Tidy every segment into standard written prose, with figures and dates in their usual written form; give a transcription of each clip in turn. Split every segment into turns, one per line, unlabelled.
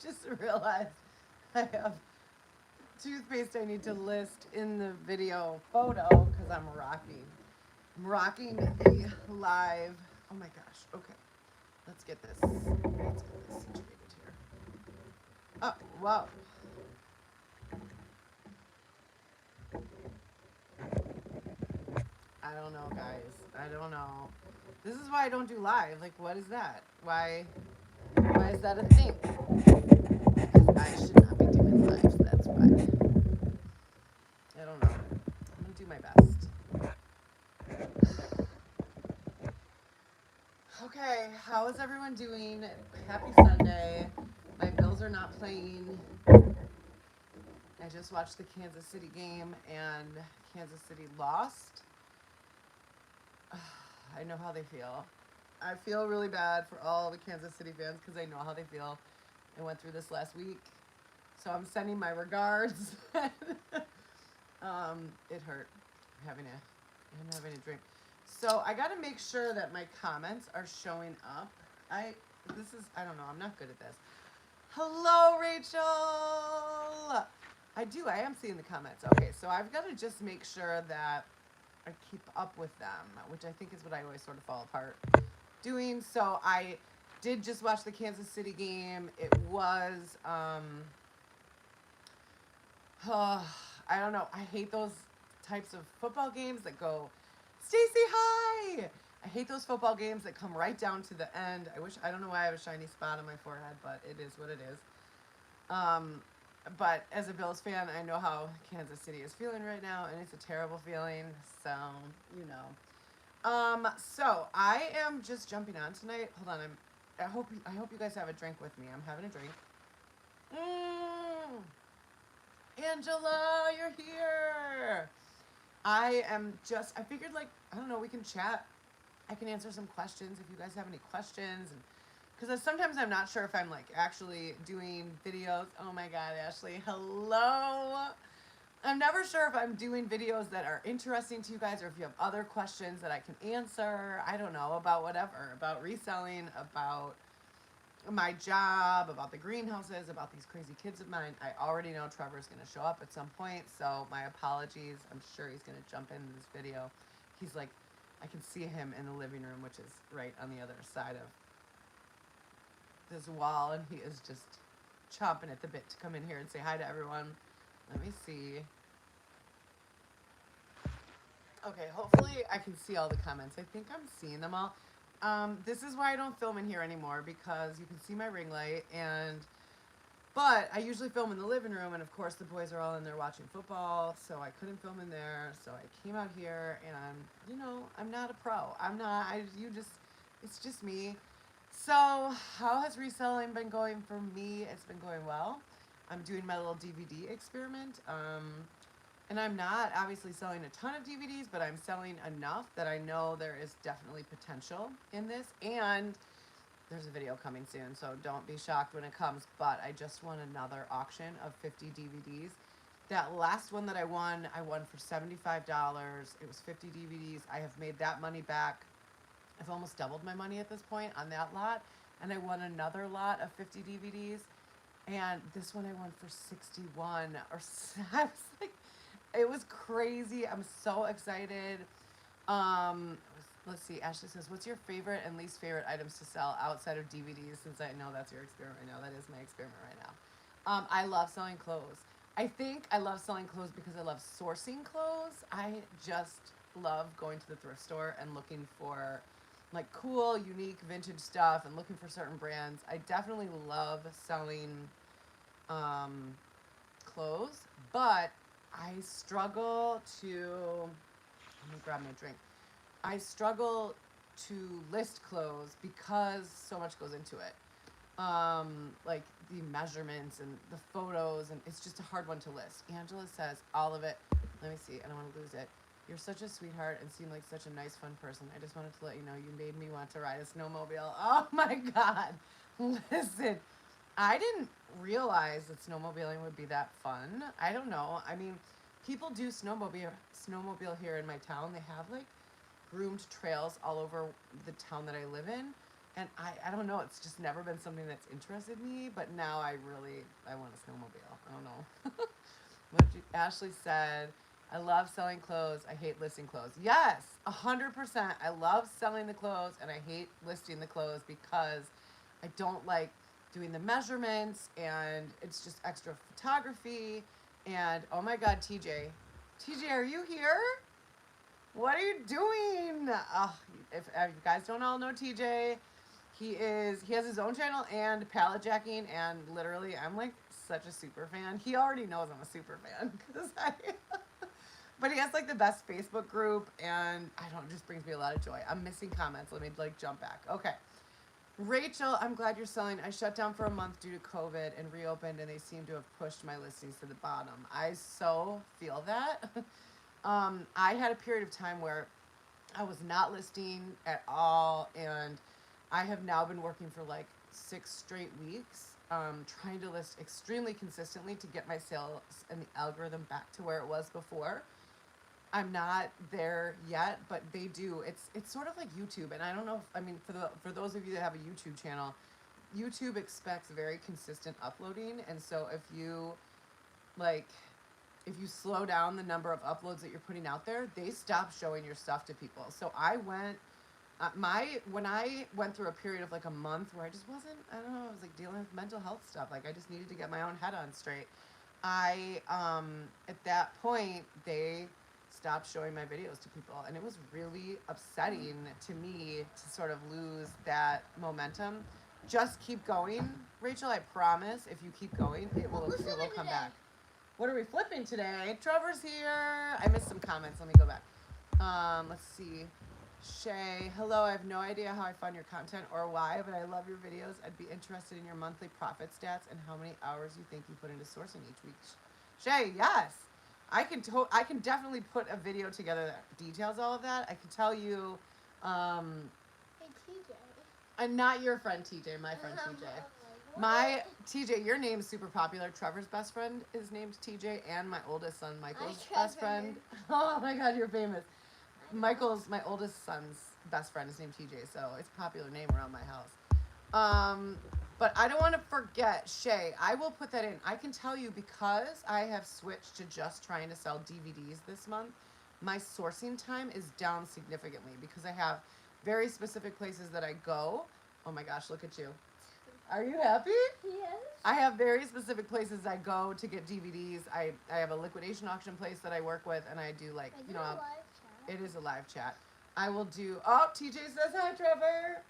just realized I have toothpaste I need to list in the video photo because I'm rocking. I'm rocking a live. Oh my gosh. Okay. Let's get this. Let's get this situated here. Oh, wow. I don't know, guys. I don't know. This is why I don't do live. Like, what is that? Why is that a thing? Because I should not be doing lives. That's why. I don't know. I'm gonna do my best. Okay, how is everyone doing? Happy Sunday. My Bills are not playing. I just watched the Kansas City game and Kansas City lost. I know how they feel. I feel really bad for all the Kansas City fans because I know how they feel. I went through this last week. So I'm sending my regards. It hurt I'm having a drink. So I got to make sure that my comments are showing up. I don't know. I'm not good at this. Hello, Rachel. I am seeing the comments. Okay, so I've got to just make sure that I keep up with them, which I think is what I always sort of fall apart doing. So I did just watch the Kansas City game. It was, I don't know. I hate those types of football games that go, Stacy, hi! I hate those football games that come right down to the end. I don't know why I have a shiny spot on my forehead, but it is what it is. But as a Bills fan, I know how Kansas City is feeling right now, and it's a terrible feeling. So, you know. So I am just jumping on tonight. Hold on, I hope you guys have a drink with me. I'm having a drink. Angela, you're here. I figured, like, I don't know, we can chat. I can answer some questions if you guys have any questions. And because sometimes I'm not sure if I'm, like, actually doing videos. Oh my God, Ashley, hello. I'm never sure if I'm doing videos that are interesting to you guys or if you have other questions that I can answer. I don't know, about whatever, about reselling, about my job, about the greenhouses, about these crazy kids of mine. I already know Trevor's going to show up at some point, so my apologies. I'm sure he's going to jump into this video. He's like, I can see him in the living room, which is right on the other side of this wall, and he is just chomping at the bit to come in here and say hi to everyone. Let me see. Okay, hopefully I can see all the comments. I think I'm seeing them all. This is why I don't film in here anymore, because you can see my ring light, but I usually film in the living room, and of course the boys are all in there watching football, so I couldn't film in there, so I came out here, and I'm not a pro. It's just me. So how has reselling been going for me? It's been going well. I'm doing my little DVD experiment. And I'm not obviously selling a ton of DVDs, but I'm selling enough that I know there is definitely potential in this. And there's a video coming soon, so don't be shocked when it comes. But I just won another auction of 50 DVDs. That last one that I won for $75. It was 50 DVDs. I have made that money back. I've almost doubled my money at this point on that lot. And I won another lot of 50 DVDs. And this one I won for 61. I was like, it was crazy. I'm so excited. Let's see. Ashley says, what's your favorite and least favorite items to sell outside of DVDs? Since I know that's your experiment right now. That is my experiment right now. I love selling clothes. I think I love selling clothes because I love sourcing clothes. I just love going to the thrift store and looking for like cool, unique, vintage stuff and looking for certain brands. I definitely love selling clothes, but I struggle to, let me grab my drink. I struggle to list clothes because so much goes into it. Like the measurements and the photos, and it's just a hard one to list. Angela says all of it. Let me see, I don't want to lose it. You're such a sweetheart and seem like such a nice, fun person. I just wanted to let you know you made me want to ride a snowmobile. Oh my God. Listen, I didn't realize that snowmobiling would be that fun. I don't know. I mean, people do snowmobile here in my town. They have like groomed trails all over the town that I live in. And I don't know, it's just never been something that's interested me, but now I want a snowmobile. I don't know. Ashley said, I love selling clothes. I hate listing clothes. Yes, 100%. I love selling the clothes and I hate listing the clothes because I don't like doing the measurements and it's just extra photography. And oh my God, TJ. TJ, are you here? What are you doing? If you guys don't all know TJ, he has his own channel and pallet jacking, and literally I'm like such a super fan. He already knows I'm a super fan because but he has like the best Facebook group, and I don't, it just brings me a lot of joy. I'm missing comments. Let me like jump back. Okay. Rachel, I'm glad you're selling. I shut down for a month due to COVID and reopened, and they seem to have pushed my listings to the bottom. I so feel that. I had a period of time where I was not listing at all, and I have now been working for like 6 straight weeks, trying to list extremely consistently to get my sales and the algorithm back to where it was before. I'm not there yet, but they do. It's sort of like YouTube, and I don't know if, I mean, for those of you that have a YouTube channel, YouTube expects very consistent uploading, and so like if you slow down the number of uploads that you're putting out there, they stop showing your stuff to people. So when I went through a period of like a month where I just wasn't, I don't know, I was like dealing with mental health stuff. Like I just needed to get my own head on straight. At that point, they stopped showing my videos to people, and it was really upsetting to me to sort of lose that momentum. Just keep going, Rachel. I promise, if you keep going, it will come back. What are we flipping today? Trevor's here. I missed some comments. Let me go back. Let's see. Shay, hello. I have no idea how I found your content or why, but I love your videos. I'd be interested in your monthly profit stats and how many hours you think you put into sourcing each week. Shay, yes. I can definitely put a video together that details all of that. I can tell you.
Hey, TJ.
And not your friend TJ, my friend TJ. My TJ, your name's super popular. Trevor's best friend is named TJ, and my oldest son Michael's best friend. Oh my God, you're famous. My oldest son's best friend is named TJ, so it's a popular name around my house. But I don't want to forget Shay. I will put that in. I can tell you, because I have switched to just trying to sell DVDs this month, my sourcing time is down significantly because I have very specific places that I go. Oh my gosh, look at you. Are you happy?
Yes.
I have very specific places I go to get DVDs. I have a liquidation auction place that I work with, and I do like,
you know, live chat.
It is a live chat. I will do, TJ says hi, Trevor.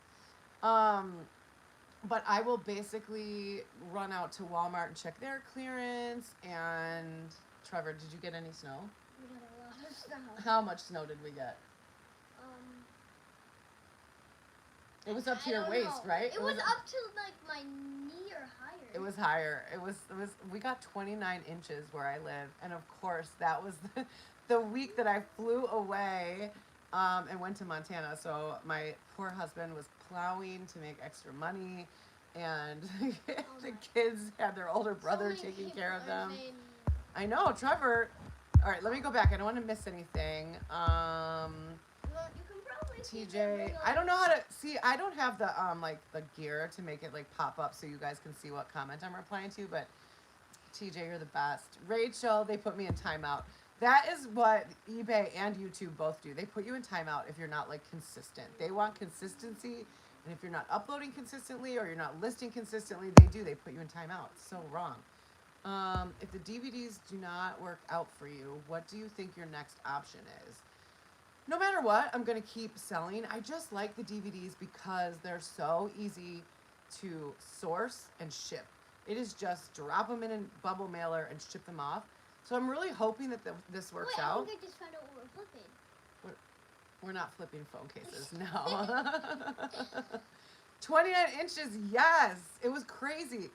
But I will basically run out to Walmart and check their clearance. And Trevor, did you get any snow?
We got a lot of snow.
How much snow did we get? It was up to your waist, right?
It was up to like my knee or higher.
It was higher. It was. We got 29 inches where I live, and of course that was the week that I flew away and went to Montana. So my poor husband was plowing to make extra money, and the kids had their older brother taking care of them. I know, Trevor. All right, let me go back. I don't want to miss anything. TJ, I don't know how to see. I don't have the like the gear to make it like pop up so you guys can see what comment I'm replying to. But TJ, you're the best. Rachel, they put me in timeout. That is what eBay and YouTube both do. They put you in timeout if you're not like consistent. They want consistency, and if you're not uploading consistently or you're not listing consistently, they put you in timeout. It's so wrong. If the DVDs do not work out for you, what do you think your next option is? No matter what, I'm going to keep selling. I just like the DVDs because they're so easy to source and ship. It is just drop them in a bubble mailer and ship them off. So I'm really hoping that this works out.
I think I just found out what we're flipping.
We're not flipping phone cases, no. 29 inches, yes. It was crazy.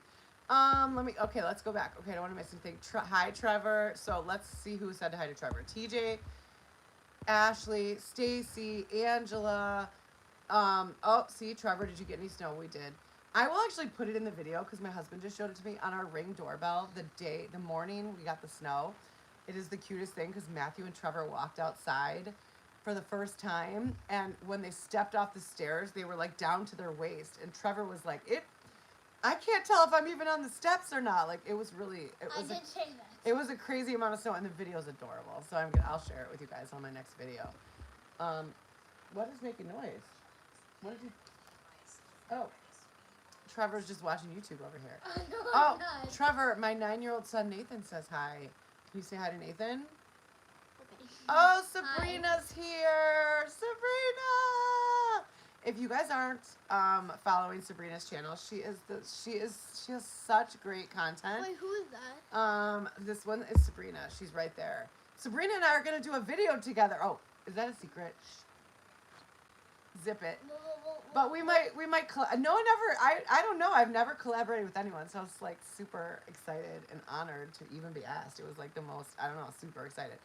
Let's go back. Okay, I don't want to miss anything. Hi, Trevor. So let's see who said hi to Trevor. TJ, Ashley, Stacy, Angela. See, Trevor, did you get any snow? We did. I will actually put it in the video because my husband just showed it to me on our Ring doorbell the morning we got the snow. It is the cutest thing because Matthew and Trevor walked outside for the first time, and when they stepped off the stairs, they were like down to their waist, and Trevor was like, I can't tell if I'm even on the steps or not. Like, it was really,
I did say that.
it was a crazy amount of snow, and the video's adorable. So I'll share it with you guys on my next video. What is making noise? What did you? Oh, Trevor's just watching YouTube over here.
No,
Oh,
I'm not.
Trevor, my 9-year-old son Nathan says hi. Can you say hi to Nathan?
Okay.
Oh, Sabrina's here. Sabrina. If you guys aren't following Sabrina's channel, she has such great content.
Wait, who is that?
This one is Sabrina. She's right there. Sabrina and I are gonna do a video together. Oh, is that a secret? Zip it. But we might no one ever, I don't know, I've never collaborated with anyone, so I was like super excited and honored to even be asked. It was like the most, I don't know, super excited.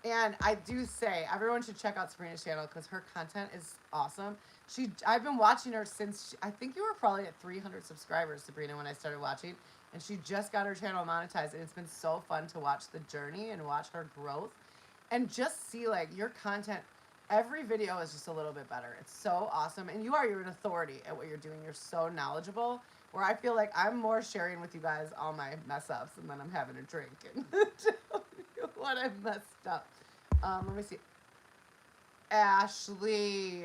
And I do say everyone should check out Sabrina's channel because her content is awesome. I've been watching her since I think you were probably at 300 subscribers, Sabrina, when I started watching, and she just got her channel monetized, and it's been so fun to watch the journey and watch her growth and just see like your content. Every video is just a little bit better. It's so awesome. And you're an authority at what you're doing. You're so knowledgeable, where I feel like I'm more sharing with you guys all my mess ups, and then I'm having a drink and tell you what I've messed up. Let me see. Ashley,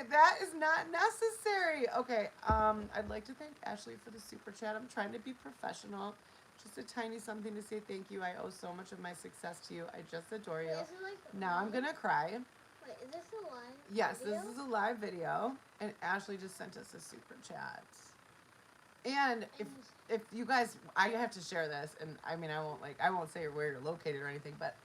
that is not necessary. Okay, I'd like to thank Ashley for the super chat. I'm trying to be professional. Just a tiny something to say thank you. I owe so much of my success to you. I just adore you. Now I'm gonna cry.
Wait, is this a live
Yes,
video?
this is a live video, and Ashley just sent us a super chat. And if you guys, I have to share this, and I mean, I won't say where you're located or anything, but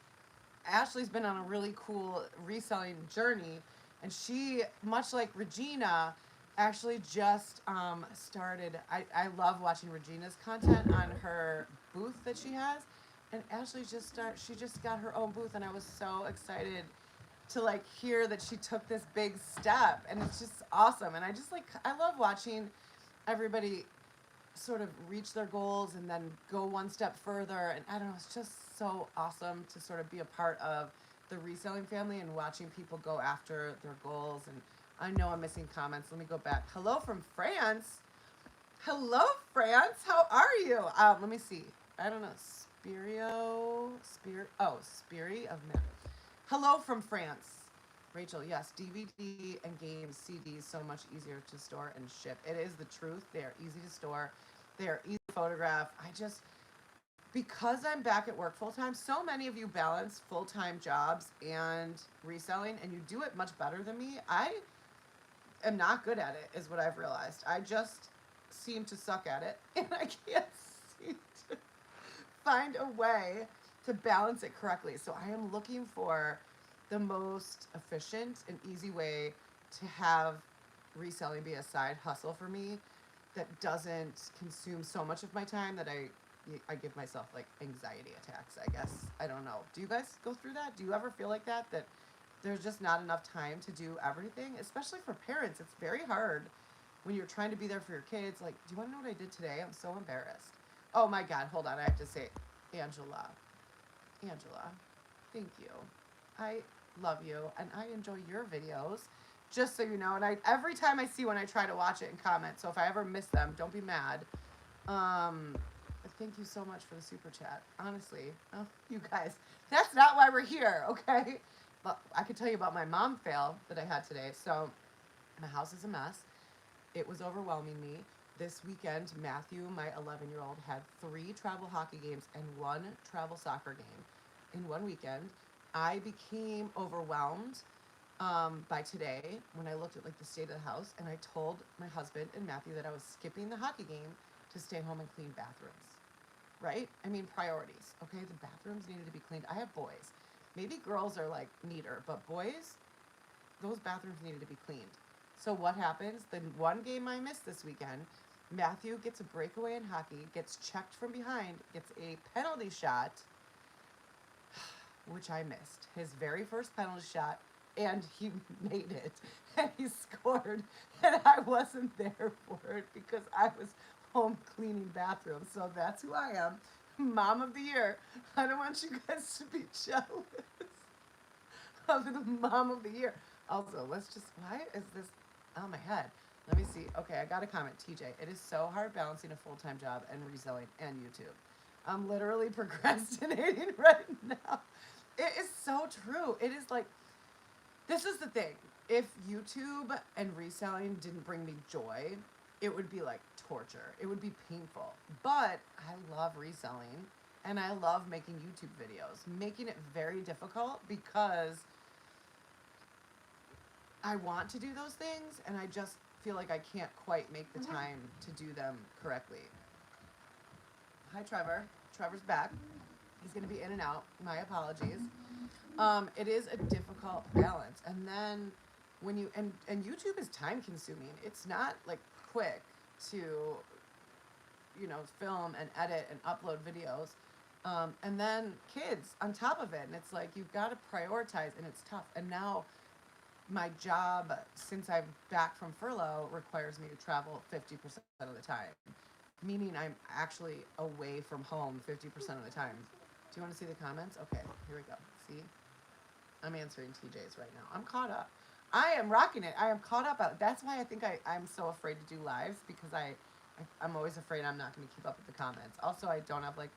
Ashley's been on a really cool reselling journey, and she, much like Regina, actually just started. I love watching Regina's content on her booth that she has, and Ashley she just got her own booth, and I was so excited to like hear that she took this big step, and it's just awesome. And I love watching everybody sort of reach their goals and then go one step further, and I don't know, it's just so awesome to sort of be a part of the reselling family and watching people go after their goals. And I know I'm missing comments. Let me go back. Hello from France. Hello, France. How are you? Let me see. I don't know. Spiri of Men. Hello from France. Rachel, yes, DVD and games, CDs, so much easier to store and ship. It is the truth. They are easy to store. They are easy to photograph. Because I'm back at work full time, so many of you balance full-time jobs and reselling, and you do it much better than me. I am not good at it, is what I've realized. I just seem to suck at it, and I can't seem to find a way to balance it correctly. So I am looking for the most efficient and easy way to have reselling be a side hustle for me that doesn't consume so much of my time that I give myself like anxiety attacks, I guess. I don't know. Do you guys go through that? Do you ever feel like that there's just not enough time to do everything? Especially for parents, it's very hard when you're trying to be there for your kids. Like, do you want to know what I did today? I'm so embarrassed. Oh my God, hold on. I have to say, Angela, thank you. I love you, and I enjoy your videos, just so you know. And every time I see one, I try to watch it and comment. So if I ever miss them, don't be mad. Thank you so much for the super chat. Honestly, oh, you guys, that's not why we're here, okay? But I could tell you about my mom fail that I had today. So my house is a mess. It was overwhelming me. This weekend, Matthew, my 11-year-old, had 3 travel hockey games and 1 travel soccer game in one weekend. I became overwhelmed by today when I looked at like the state of the house, and I told my husband and Matthew that I was skipping the hockey game to stay home and clean bathrooms. Right? I mean, priorities. Okay, the bathrooms needed to be cleaned. I have boys. Maybe girls are like neater, but boys, those bathrooms needed to be cleaned. So what happens? The one game I missed this weekend, Matthew gets a breakaway in hockey, gets checked from behind, gets a penalty shot, which I missed. His very first penalty shot, and he made it. And he scored, and I wasn't there for it because I was home cleaning bathrooms. So that's who I am. Mom of the year. I don't want you guys to be jealous of the mom of the year. Also, let's just, why is this on my head? Let me see. Okay, I got a comment. TJ, it is so hard balancing a full-time job and reselling and YouTube. I'm literally procrastinating right now. It is so true. It is like, this is the thing. If YouTube and reselling didn't bring me joy, it would be like torture. It would be painful. But I love reselling and I love making YouTube videos, making it very difficult because I want to do those things and I just feel like I can't quite make the time to do them correctly. Hi, Trevor. Trevor's back. He's going to be in and out. My apologies. It is a difficult balance. And then when you, and YouTube is time consuming. It's not like quick to, you know, film and edit and upload videos. And then kids on top of it. And it's like, you've got to prioritize and it's tough. And now my job, since I'm back from furlough, requires me to travel 50% of the time. Meaning I'm actually away from home 50% of the time. Do you want to see the comments? Okay, here we go. See? I'm answering TJ's right now. I'm caught up. I am rocking it. I am caught up. That's why I think I'm so afraid to do lives because I'm always afraid I'm not going to keep up with the comments. Also, I don't have like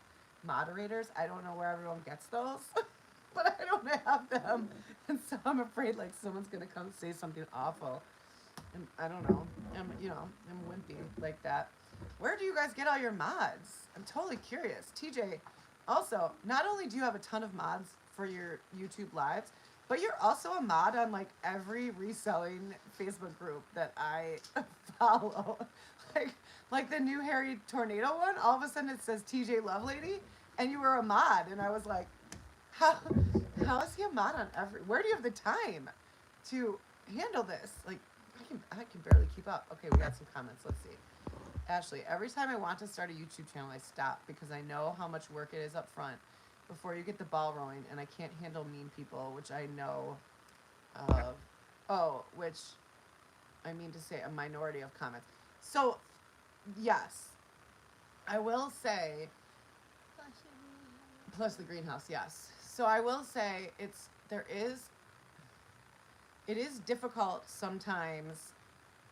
moderators. I don't know where everyone gets those, but I don't have them. And so I'm afraid like someone's going to come say something awful. And I don't know. I'm wimpy like that. Where do you guys get all your mods? I'm totally curious. TJ, also, not only do you have a ton of mods for your YouTube lives, but you're also a mod on like every reselling Facebook group that I follow. Like the new Harry Tornado one, all of a sudden it says TJ Lovelady, and you were a mod, and I was like, how is he a mod on every? Where do you have the time to handle this? Like, I can barely keep up. Okay, we got some comments. Let's see. Ashley, every time I want to start a YouTube channel, I stop because I know how much work it is up front before you get the ball rolling, and I can't handle mean people, which I know of. Oh, which I mean to say a minority of comments. So, yes, I will say, plus the greenhouse, yes. So I will say it is difficult sometimes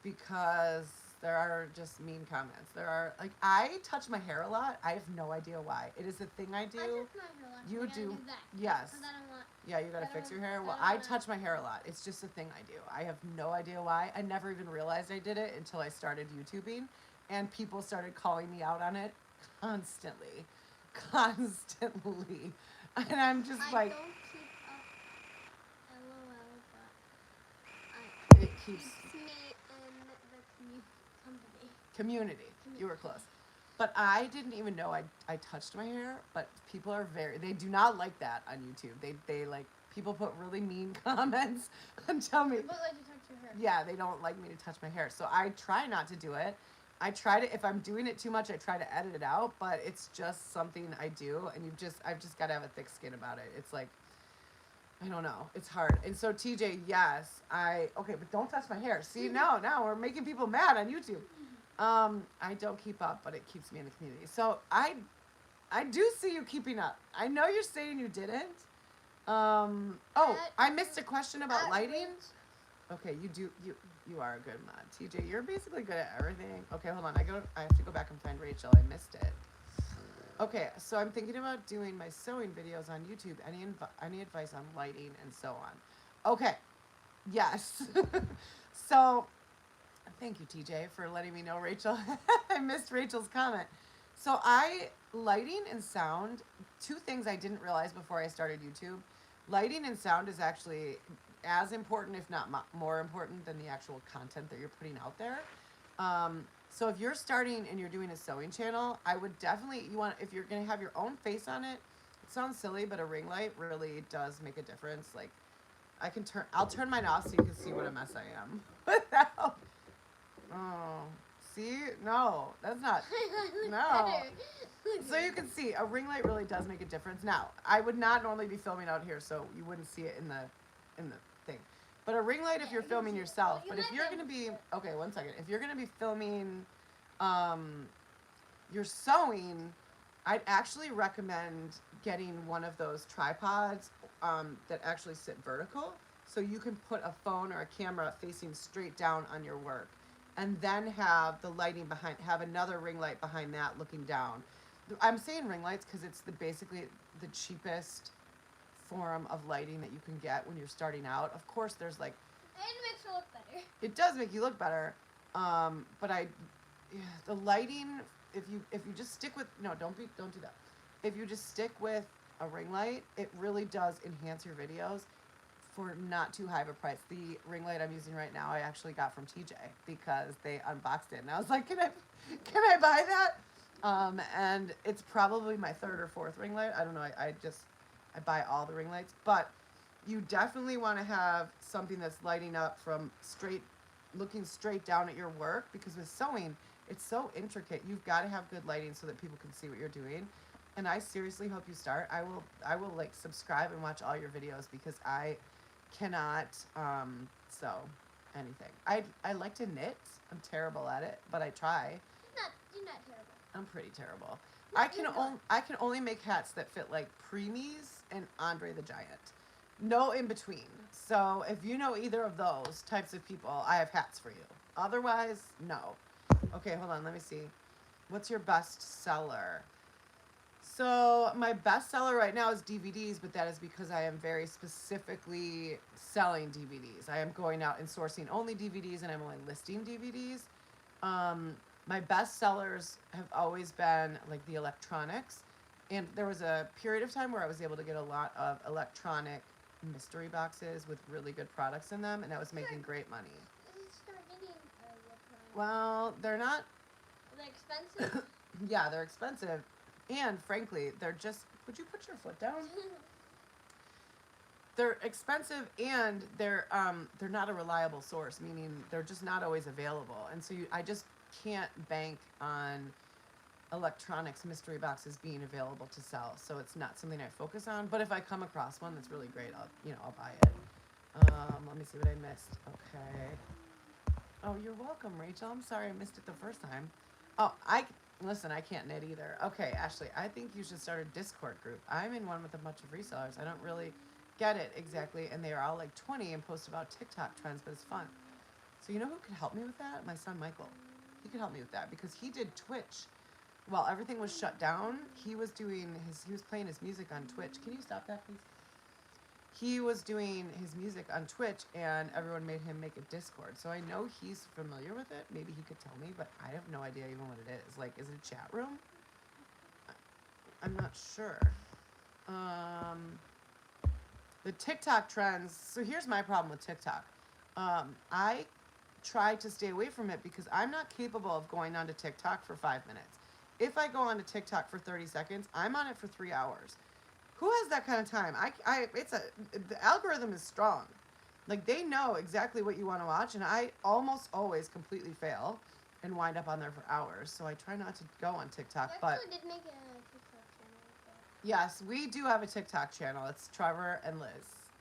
because there are just mean comments. There are, like, I touch my hair a lot. I have no idea why. It is a thing I do.
I touch my hair a lot.
You do.
Do that.
Yes.
I don't want,
Yeah, you gotta fix your hair. Well, I touch my hair a lot. It's just a thing I do. I have no idea why. I never even realized I did it until I started YouTubing, and people started calling me out on it constantly. Constantly. And I'm just
I
like,
don't keep up LOL, but
it keeps
me in the company.
community. You were close. But I didn't even know I touched my hair, but people are they do not like that on YouTube. They like, people put really mean comments and tell me.
But like to touch your hair.
Yeah, they don't like me to touch my hair. So I try not to do it. I try to, if I'm doing it too much, I try to edit it out, but it's just something I do, and I've just got to have a thick skin about it. It's like, I don't know. It's hard. And so TJ, yes, okay, but don't touch my hair. See, now we're making people mad on YouTube. I don't keep up, but it keeps me in the community. So I do see you keeping up. I know you're saying you didn't. Oh, I missed a question about lighting. Okay, you are a good mod. TJ, you're basically good at everything. Okay, hold on. I have to go back and find Rachel. I missed it. Okay, so I'm thinking about doing my sewing videos on YouTube. Any advice on lighting and so on? Okay. Yes. So, thank you, TJ, for letting me know, Rachel. I missed Rachel's comment. So lighting and sound, two things I didn't realize before I started YouTube. Lighting and sound is actually as important, if not more important, than the actual content that you're putting out there. So if you're starting and you're doing a sewing channel, I would definitely, if you're going to have your own face on it, it sounds silly, but a ring light really does make a difference. Like, I'll turn mine off so you can see what a mess I am. Without, oh, see? No, that's not, no. So you can see, a ring light really does make a difference. Now, I would not normally be filming out here, so you wouldn't see it in the thing. But a ring light if you're filming yourself. But if you're going to be, okay, 1 second. If you're going to be filming your sewing, I'd actually recommend getting one of those tripods that actually sit vertical, so you can put a phone or a camera facing straight down on your work, and then have the lighting behind, have another ring light behind that looking down. I'm saying ring lights because it's basically the cheapest form of lighting that you can get when you're starting out. Of course, there's like,
And it makes it look better.
it does make you look better, but the lighting, if you just stick with, no, don't do that. If you just stick with a ring light, it really does enhance your videos for not too high of a price. The ring light I'm using right now, I actually got from TJ because they unboxed it, and I was like, can I buy that? And it's probably my third or fourth ring light. I don't know. I buy all the ring lights, but you definitely want to have something that's lighting up from looking straight down at your work, because with sewing, it's so intricate. You've got to have good lighting so that people can see what you're doing. And I seriously hope you start. I will like subscribe and watch all your videos, because I cannot sew anything. I like to knit. I'm terrible at it, but I try.
You're not terrible.
I'm pretty terrible.
No,
I can only make hats that fit like Preemies and Andre the Giant. No in between. So if you know either of those types of people, I have hats for you. Otherwise, no. Okay, hold on. Let me see. What's your best seller? So my best seller right now is DVDs, but that is because I am very specifically selling DVDs. I am going out and sourcing only DVDs, and I'm only listing DVDs. My best sellers have always been like the electronics, and there was a period of time where I was able to get a lot of electronic mystery boxes with really good products in them, and I was making great money.
Start getting electronic.
Well, they're not.
Are they expensive?
Yeah, they're expensive, and frankly, they're just. Would you put your foot down? They're expensive, and they're not a reliable source, meaning they're just not always available, and so I just can't bank on electronics mystery boxes being available to sell. So it's not something I focus on. But if I come across one that's really great, I'll buy it. Let me see what I missed. Okay. Oh, you're welcome, Rachel. I'm sorry I missed it the first time. Oh, listen, I can't knit either. Okay, Ashley, I think you should start a Discord group. I'm in one with a bunch of resellers. I don't really get it exactly, and they are all like 20 and post about TikTok trends, but it's fun. So you know who could help me with that? My son Michael. He could help me with that, because he did Twitch while everything was shut down. He was playing his music on Twitch. Can you stop that, please? He was doing his music on Twitch, and everyone made him make a Discord. So I know he's familiar with it. Maybe he could tell me, but I have no idea even what it is. Like, is it a chat room? I'm not sure. The TikTok trends. So here's my problem with TikTok. I try to stay away from it because I'm not capable of going onto TikTok for 5 minutes. If I go onto TikTok for 30 seconds, I'm on it for 3 hours. Who has that kind of time? The algorithm is strong. Like, they know exactly what you want to watch, and I almost always completely fail and wind up on there for hours. So I try not to go on TikTok.
I actually did make a TikTok channel.
Yes, we do have a TikTok channel. It's Trevor and Liz.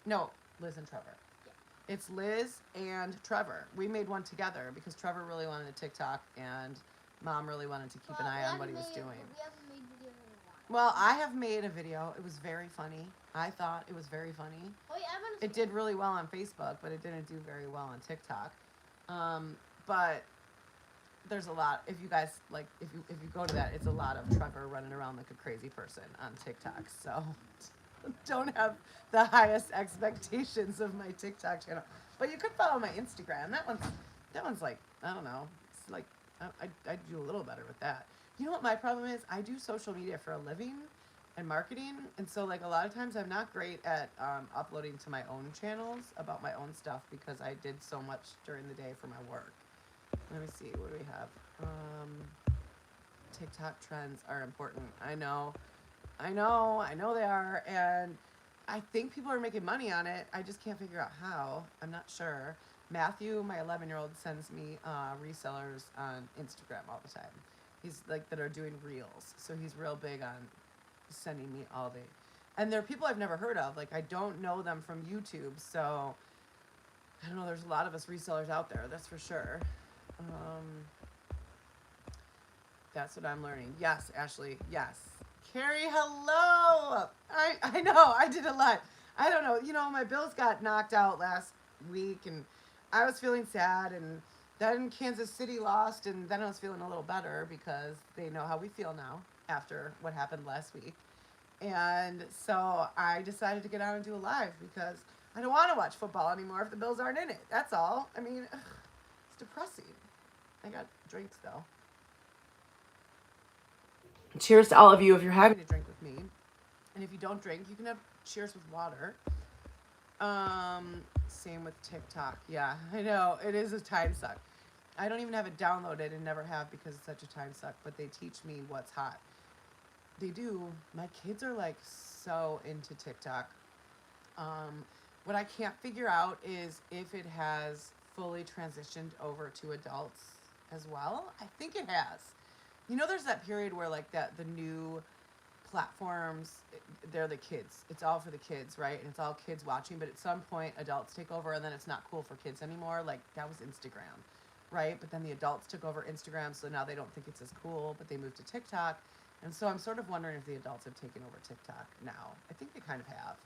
No, Liz and Trevor.
Yeah.
It's Liz and Trevor. We made one together because Trevor really wanted a TikTok, and Mom really wanted to keep an eye on what he was doing.
We haven't made videos in a
Well,
while.
I have made a video. It was very funny. I thought it was very funny.
Oh yeah, I'm gonna.
It did really well on Facebook, but it didn't do very well on TikTok. But there's a lot. If you guys like, if you go to that, it's a lot of Trevor running around like a crazy person on TikTok. So don't have the highest expectations of my TikTok channel. But you could follow my Instagram. That one's like, I don't know. It's like I do a little better with that. You know what my problem is? I do social media for a living and marketing, and so like a lot of times I'm not great at uploading to my own channels about my own stuff because I did so much during the day for my work. Let me see, what do we have? TikTok trends are important. I know they are, and I think people are making money on it. I just can't figure out how. I'm not sure. Matthew, my 11-year-old, sends me resellers on Instagram all the time. He's like, that are doing reels, so he's real big on sending me all the, and they're people I've never heard of. Like, I don't know them from YouTube, so I don't know. There's a lot of us resellers out there, that's for sure. That's what I'm learning. Yes, Ashley. Yes, Carrie, hello. I know, I did a lot. I don't know. You know, my Bills got knocked out last week, and I was feeling sad, and then Kansas City lost, and then I was feeling a little better because they know how we feel now after what happened last week. And so I decided to get on and do a live because I don't want to watch football anymore if the Bills aren't in it. That's all. I mean, it's depressing. I got drinks though. Cheers to all of you if you're having a drink with me. And if you don't drink, you can have cheers with water. Same with TikTok. Yeah, I know. It is a time suck. I don't even have it downloaded and never have because it's such a time suck, but they teach me what's hot. They do. My kids are like so into TikTok. What I can't figure out is if it has fully transitioned over to adults as well. I think it has. You know, there's that period where like that the new platforms, they're the kids. It's all for the kids, right? And it's all kids watching. But at some point, adults take over, and then it's not cool for kids anymore. Like that was Instagram, right? But then the adults took over Instagram, so now they don't think it's as cool. But they moved to TikTok, and so I'm sort of wondering if the adults have taken over TikTok now. I think they kind of have.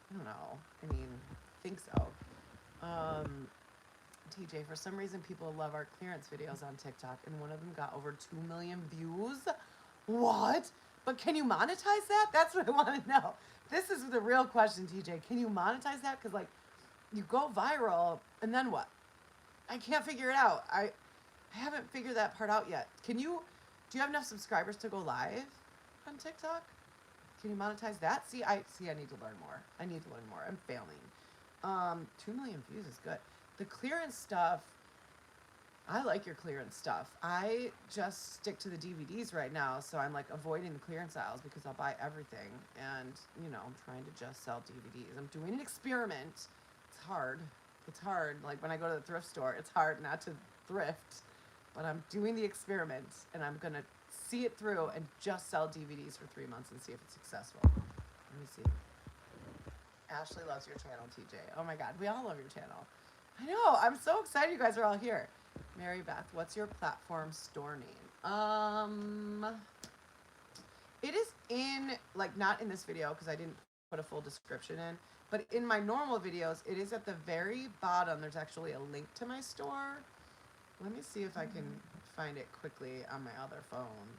I don't know. I mean, I think so. TJ, for some reason, people love our clearance videos on TikTok, and one of them got over 2 million views. What? But can you monetize that? That's what I want to know. This is the real question, TJ. Can you monetize that? Because, like, you go viral, and then what? I can't figure it out. I haven't figured that part out yet. Do you have enough subscribers to go live on TikTok? Can you monetize that? I need to learn more. I'm failing. 2 million views is good. The clearance stuff, I like your clearance stuff. I just stick to the DVDs right now, so I'm like avoiding the clearance aisles because I'll buy everything. And, you know, I'm trying to just sell DVDs. I'm doing an experiment. It's hard. Like when I go to the thrift store, it's hard not to thrift. But I'm doing the experiment, and I'm going to see it through and just sell DVDs for 3 months and see if it's successful. Let me see. Ashley loves your channel, TJ. Oh my God, we all love your channel. I know. I'm so excited you guys are all here. Mary Beth, what's your platform store name? It is in, like, not in this video because I didn't put a full description in, but in my normal videos, it is at the very bottom. There's actually a link to my store. Let me see if I can find it quickly on my other phone.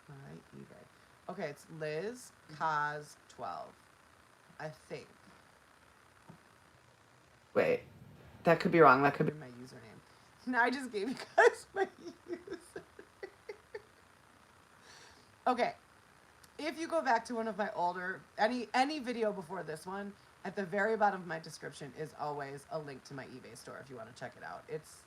My eBay. Okay, it's Liz Cos 12, I think. Wait, that could be wrong. That could be my username. No, I just gave you guys my username. Okay, if you go back to one of my older, any video before this one, at the very bottom of my description is always a link to my eBay store if you want to check it out. It's,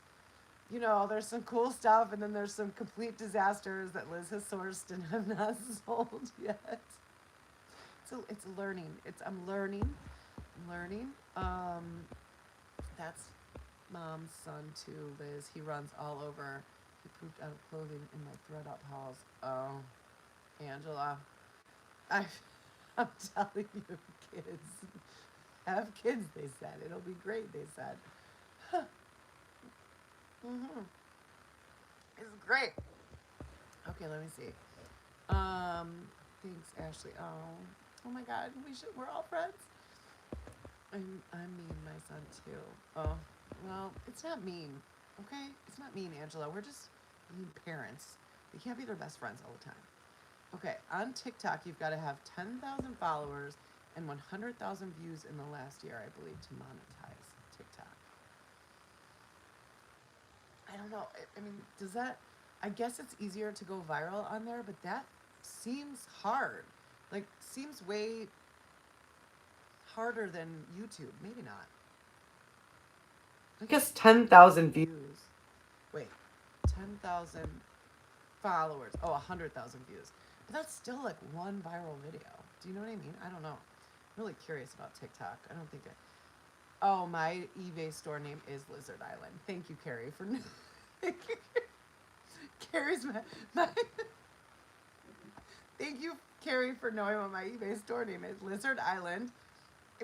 you know, there's some cool stuff, and then there's some complete disasters that Liz has sourced and have not sold yet. So it's learning. I'm learning. That's Mom's son too, Liz. He runs all over. He pooped out of clothing in my thread up halls. Oh, Angela. I'm telling you, kids. Have kids, they said. It'll be great, they said. It's great. Okay, let me see. Thanks, Ashley. Oh my God, we're all friends. I'm mean, my son too. Oh, well, it's not mean, okay? It's not mean, Angela. We're just mean parents. We can't be their best friends all the time. Okay, on TikTok, you've got to have 10,000 followers and 100,000 views in the last year, I believe, to monetize TikTok. I don't know. I mean, does that... I guess it's easier to go viral on there, but that seems hard. Like, seems way harder than YouTube. Maybe not. I guess 10,000 views. Wait, 10,000 followers. Oh, 100,000 views. But that's still like one viral video. Do you know what I mean? I don't know. I'm really curious about TikTok. I don't think it... Oh, my eBay store name is Lizard Island. Thank you, Carrie, for... Thank you. Carrie's my... Thank you, Carrie, for knowing what my eBay store name is. Lizard Island.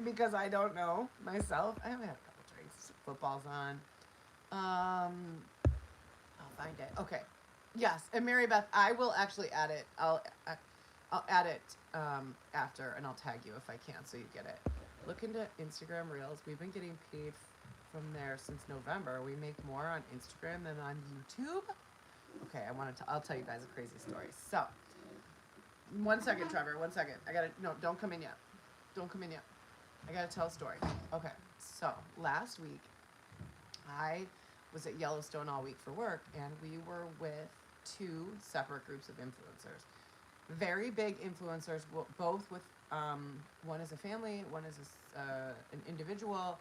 Because I don't know myself. I haven't had a couple drinks. Football's on. I'll find it. Okay. Yes, and Mary Beth, I will actually add it. I'll add it after, and I'll tag you if I can, so you get it. Look into Instagram Reels. We've been getting paid from there since November. We make more on Instagram than on YouTube. Okay, I'll tell you guys a crazy story. So, 1 second, Trevor. 1 second. I gotta. No, don't come in yet. Don't come in yet. I gotta tell a story. Okay, so last week I was at Yellowstone all week for work, and we were with two separate groups of influencers. Very big influencers, both with one is a family, one is an individual,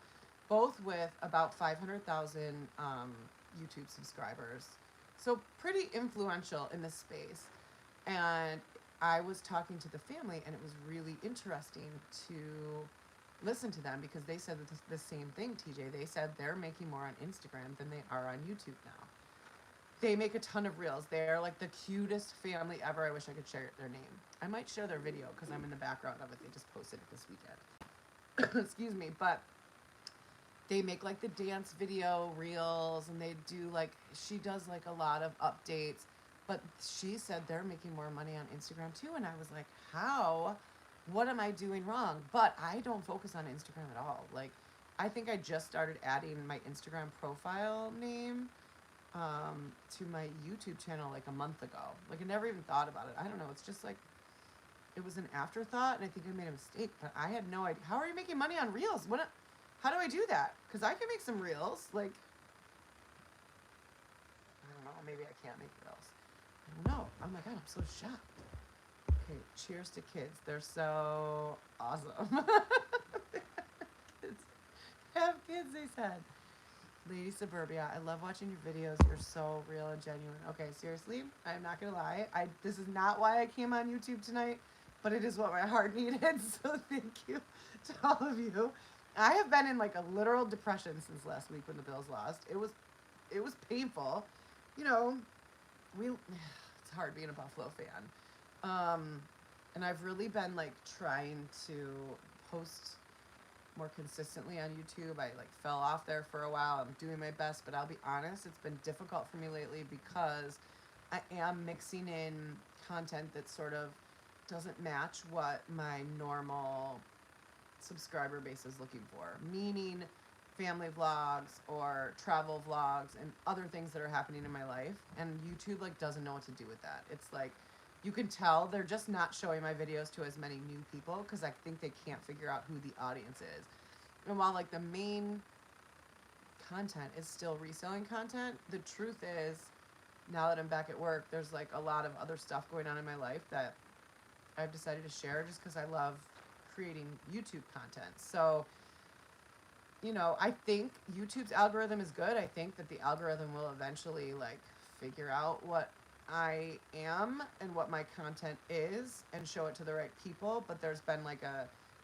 both with about 500,000 YouTube subscribers. So pretty influential in this space. And I was talking to the family, and it was really interesting to listen to them because they said the same thing, TJ. They said they're making more on Instagram than they are on YouTube now. They make a ton of reels. They're like the cutest family ever. I wish I could share their name. I might share their video because I'm in the background of it. They just posted it this weekend. Excuse me. But they make like the dance video reels, and they do like, she does like a lot of updates. But she said they're making more money on Instagram too. And I was like, how? What am I doing wrong? But I don't focus on Instagram at all. Like, I think I just started adding my Instagram profile name to my YouTube channel like a month ago. Like, I never even thought about it. I don't know. It's just like, it was an afterthought, and I think I made a mistake, but I had no idea. How are you making money on reels? How do I do that? Because I can make some reels. Like, I don't know. Maybe I can't make reels. I don't know. Oh my God, I'm so shocked. Okay, cheers to kids. They're so awesome. Kids. Have kids, they said. Lady Suburbia, I love watching your videos. You're so real and genuine. Okay, seriously, I'm not gonna lie. This is not why I came on YouTube tonight, but it is what my heart needed. So thank you to all of you. I have been in like a literal depression since last week when the Bills lost. It was painful. You know, it's hard being a Buffalo fan. And I've really been like trying to post more consistently on YouTube. I like fell off there for a while. I'm doing my best, but I'll be honest, it's been difficult for me lately because I am mixing in content that sort of doesn't match what my normal subscriber base is looking for, meaning family vlogs or travel vlogs and other things that are happening in my life. And YouTube like doesn't know what to do with that. It's like, you can tell they're just not showing my videos to as many new people because I think they can't figure out who the audience is. And while like the main content is still reselling content, the truth is, now that I'm back at work, there's like a lot of other stuff going on in my life that I've decided to share just because I love creating YouTube content. So, you know, I think YouTube's algorithm is good. I think that the algorithm will eventually like figure out what I am and what my content is and show it to the right people. But there's been like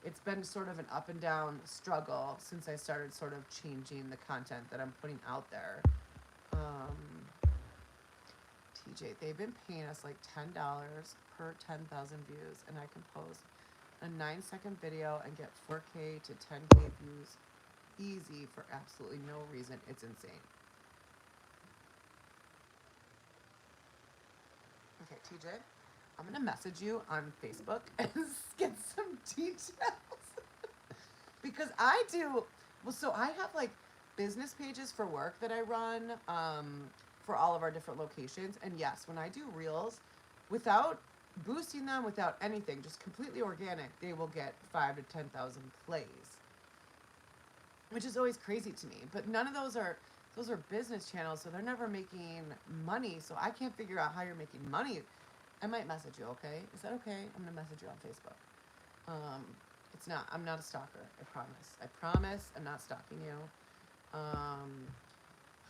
it's been sort of an up and down struggle since I started sort of changing the content that I'm putting out there. TJ, they've been paying us like $10 per 10,000 views, and I can post a 9-second video and get 4K to 10K views easy for absolutely no reason. It's insane. Okay, TJ, I'm gonna message you on Facebook and get some details. Because I do, well, so I have like business pages for work that I run for all of our different locations. And yes, when I do reels, without boosting them, without anything, just completely organic, they will get 5 to 10,000 plays, which is always crazy to me. But none of those are business channels, so they're never making money. So I can't figure out how you're making money. I might message you, okay? Is that okay? I'm gonna message you on Facebook. It's not. I'm not a stalker. I promise. I promise. I'm not stalking you.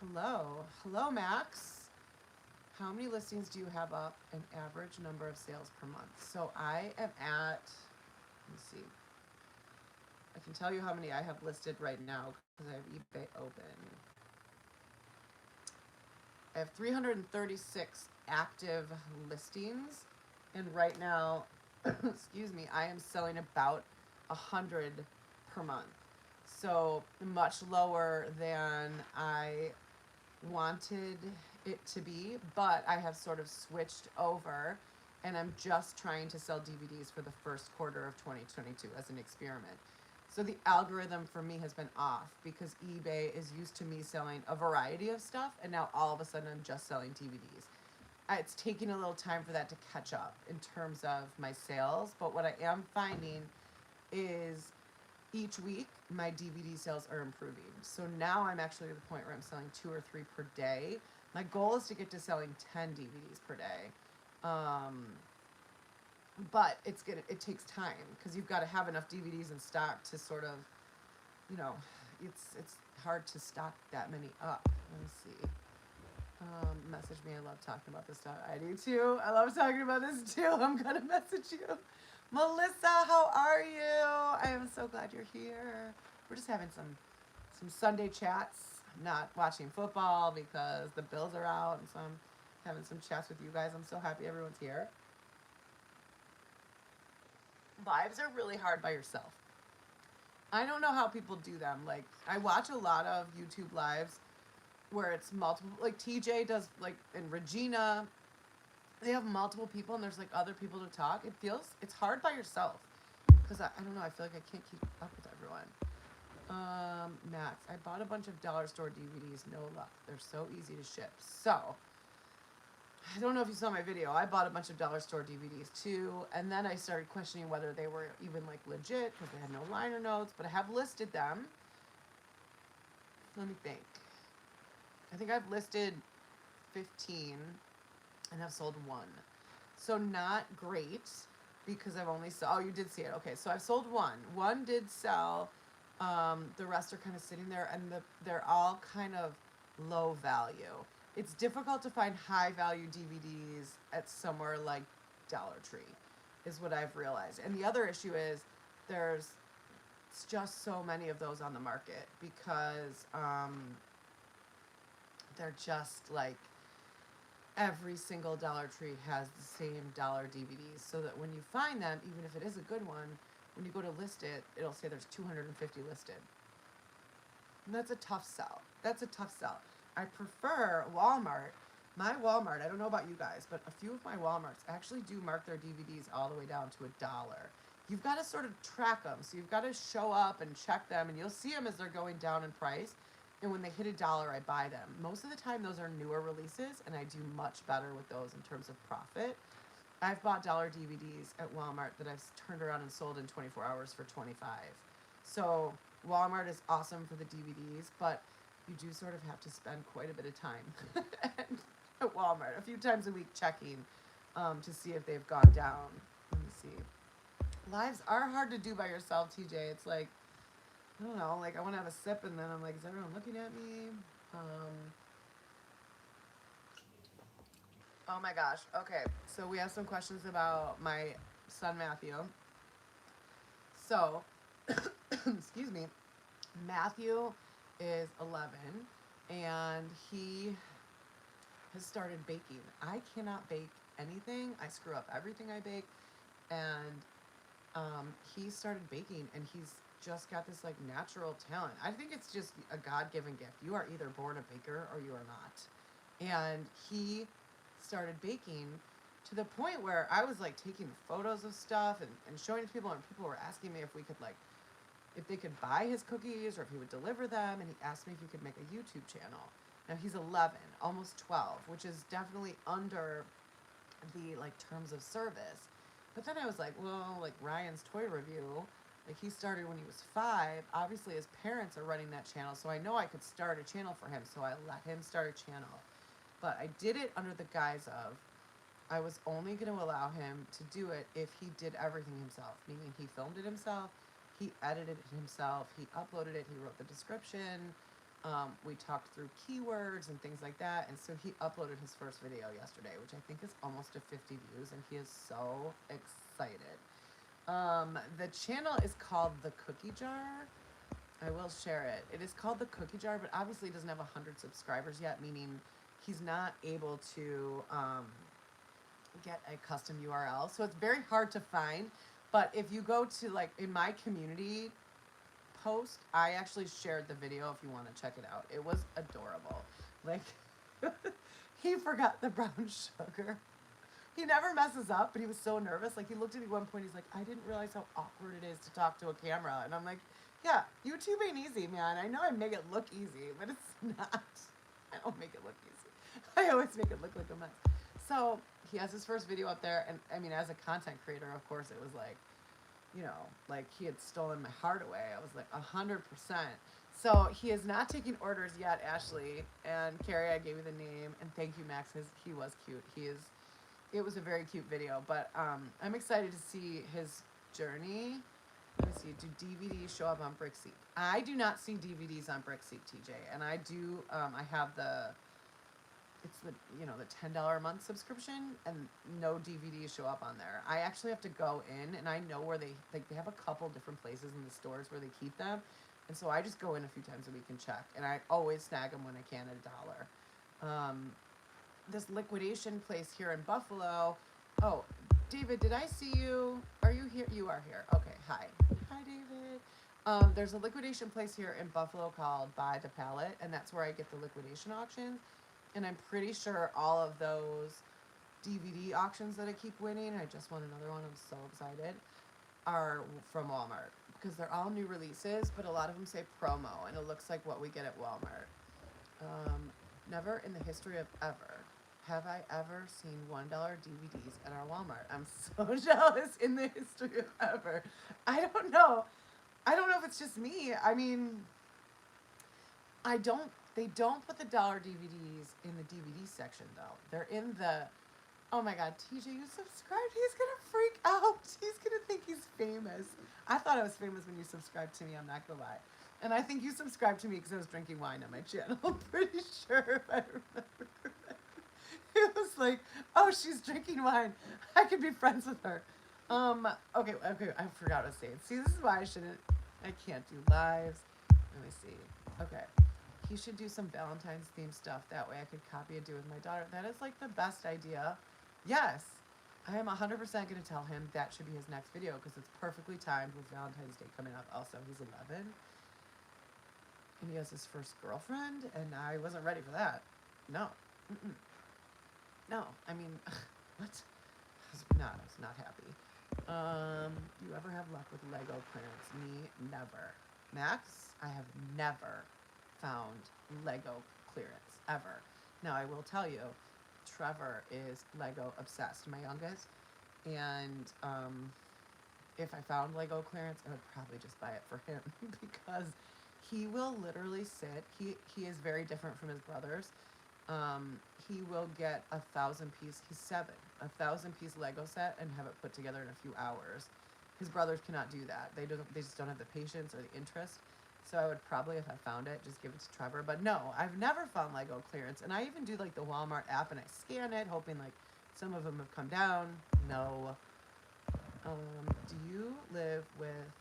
Hello, Max. How many listings do you have up? An average number of sales per month. So I am at. Let me see. I can tell you how many I have listed right now because I have eBay open. I have 336 active listings, and right now, excuse me, I am selling about 100 per month. So much lower than I wanted it to be, but I have sort of switched over and I'm just trying to sell DVDs for the first quarter of 2022 as an experiment. So the algorithm for me has been off because eBay is used to me selling a variety of stuff, and now all of a sudden I'm just selling DVDs. It's taking a little time for that to catch up in terms of my sales, but what I am finding is each week my DVD sales are improving. So now I'm actually at the point where I'm selling 2 or 3 per day. My goal is to get to selling 10 DVDs per day. But it takes time because you've got to have enough DVDs in stock to sort of, you know, it's hard to stock that many up. Let me see. Message me. I love talking about this stuff. I do too. I love talking about this too. I'm gonna message you. Melissa, how are you? I am so glad you're here. We're just having some Sunday chats. I'm not watching football because the Bills are out, and so I'm having some chats with you guys. I'm so happy everyone's here. Lives are really hard by yourself. I don't know how people do them. Like, I watch a lot of YouTube lives where it's multiple, like TJ does, like, and Regina, they have multiple people and there's like other people to talk. It's hard by yourself because I don't know, I feel like I can't keep up with everyone. Max, I bought a bunch of dollar store DVDs, no luck. They're so easy to ship. So I don't know if you saw my video. I bought a bunch of dollar store DVDs too, and then I started questioning whether they were even like legit because they had no liner notes, but I have listed them. Let me think. I think I've listed 15 and have sold 1. So not great because I've only sold, oh, you did see it. Okay, so I've sold 1. 1 did sell. The rest are kind of sitting there, and they're all kind of low value. It's difficult to find high value DVDs at somewhere like Dollar Tree, is what I've realized. And the other issue is there's just so many of those on the market because they're just like every single Dollar Tree has the same dollar DVDs, so that when you find them, even if it is a good one, when you go to list it, it'll say there's 250 listed. And that's a tough sell. I prefer Walmart. My Walmart, I don't know about you guys, but a few of my Walmarts actually do mark their DVDs all the way down to $1. You've got to sort of track them. So you've got to show up and check them, and you'll see them as they're going down in price. And when they hit $1, I buy them. Most of the time, those are newer releases, and I do much better with those in terms of profit. I've bought dollar DVDs at Walmart that I've turned around and sold in 24 hours for 25. So Walmart is awesome for the DVDs, but you do sort of have to spend quite a bit of time at Walmart, a few times a week checking to see if they've gone down. Let me see. Lives are hard to do by yourself, TJ. It's like, I don't know, like I want to have a sip and then I'm like, is everyone looking at me? Oh my gosh. Okay, so we have some questions about my son Matthew. So, excuse me, Matthew is 11 and he has started baking. I cannot bake anything. I screw up everything I bake, and he started baking and he's just got this like natural talent. I think it's just a God-given gift. You are either born a baker or you are not. And he started baking to the point where I was like taking photos of stuff and showing it to people, and people were asking me if we could like, if they could buy his cookies or if he would deliver them, and he asked me if he could make a YouTube channel. Now he's 11, almost 12, which is definitely under the like terms of service. But then I was like, well, like Ryan's toy review, like he started when he was 5. Obviously his parents are running that channel, so I know I could start a channel for him, so I let him start a channel. But I did it under the guise of I was only going to allow him to do it if he did everything himself, meaning he filmed it himself, he edited it himself, he uploaded it, he wrote the description, we talked through keywords and things like that, and so he uploaded his first video yesterday, which I think is almost to 50 views, and he is so excited. The channel is called The Cookie Jar. I will share it. It is called The Cookie Jar, but obviously he doesn't have 100 subscribers yet, meaning he's not able to get a custom URL. So it's very hard to find. But if you go to like in my community post, I actually shared the video if you want to check it out. It was adorable. Like, he forgot the brown sugar. He never messes up, but he was so nervous. Like, he looked at me one point, he's like, I didn't realize how awkward it is to talk to a camera. And I'm like, yeah, YouTube ain't easy, man. I know I make it look easy, but it's not. I don't make it look easy. I always make it look like a mess. So he has his first video up there, and I mean, as a content creator, of course, it was like, you know, like he had stolen my heart away. I was like 100%. So he is not taking orders yet, Ashley and Carrie. I gave you the name, and thank you, Max. He was cute. It was a very cute video, but I'm excited to see his journey. Let me see. Do DVDs show up on Brickseat? I do not see DVDs on Brickseat, TJ, and I do. I have it's the $10 a month subscription, and no DVDs show up on there. I actually have to go in, and I know where they have a couple different places in the stores where they keep them, and so I just go in a few times a week and check, and I always snag them when I can at $1. This liquidation place here in Buffalo. Oh, David, did I see you? Are you here? You are here. Okay, hi. Hi, David. There's a liquidation place here in Buffalo called Buy the Pallet, and that's where I get the liquidation auctions. And I'm pretty sure all of those DVD auctions that I keep winning, I just won another one, I'm so excited, are from Walmart. Because they're all new releases, but a lot of them say promo, and it looks like what we get at Walmart. Never in the history of ever have I ever seen $1 DVDs at our Walmart. I'm so jealous in the history of ever. I don't know. I don't know if it's just me. I mean, they don't put the dollar DVDs in the DVD section, though. They're in the, oh my God, TJ, you subscribed? He's going to freak out. He's going to think he's famous. I thought I was famous when you subscribed to me, I'm not going to lie. And I think you subscribed to me because I was drinking wine on my channel. I'm pretty sure if I remember correctly. It was like, oh, she's drinking wine. I could be friends with her. Okay, I forgot what I was saying. See, this is why I can't do lives. Let me see. Okay. He should do some Valentine's themed stuff. That way I could copy and do with my daughter. That is like the best idea. Yes. I am 100% going to tell him that should be his next video because it's perfectly timed with Valentine's Day coming up. Also, he's 11. And he has his first girlfriend, and I wasn't ready for that. No. Mm-mm. No. I mean, what? I was not happy. You ever have luck with Lego clearance? Me, never. Max, I have never found Lego clearance, ever. Now, I will tell you, Trevor is Lego obsessed, my youngest, and if I found Lego clearance, I would probably just buy it for him because he will literally sit. He is very different from his brothers. He will get 1,000-piece. He's 7, 1,000-piece Lego set and have it put together in a few hours. His brothers cannot do that. They just don't have the patience or the interest. So I would probably, if I found it, just give it to Trevor. But no, I've never found Lego clearance. And I even do like the Walmart app and I scan it, hoping like some of them have come down. No. Do you live with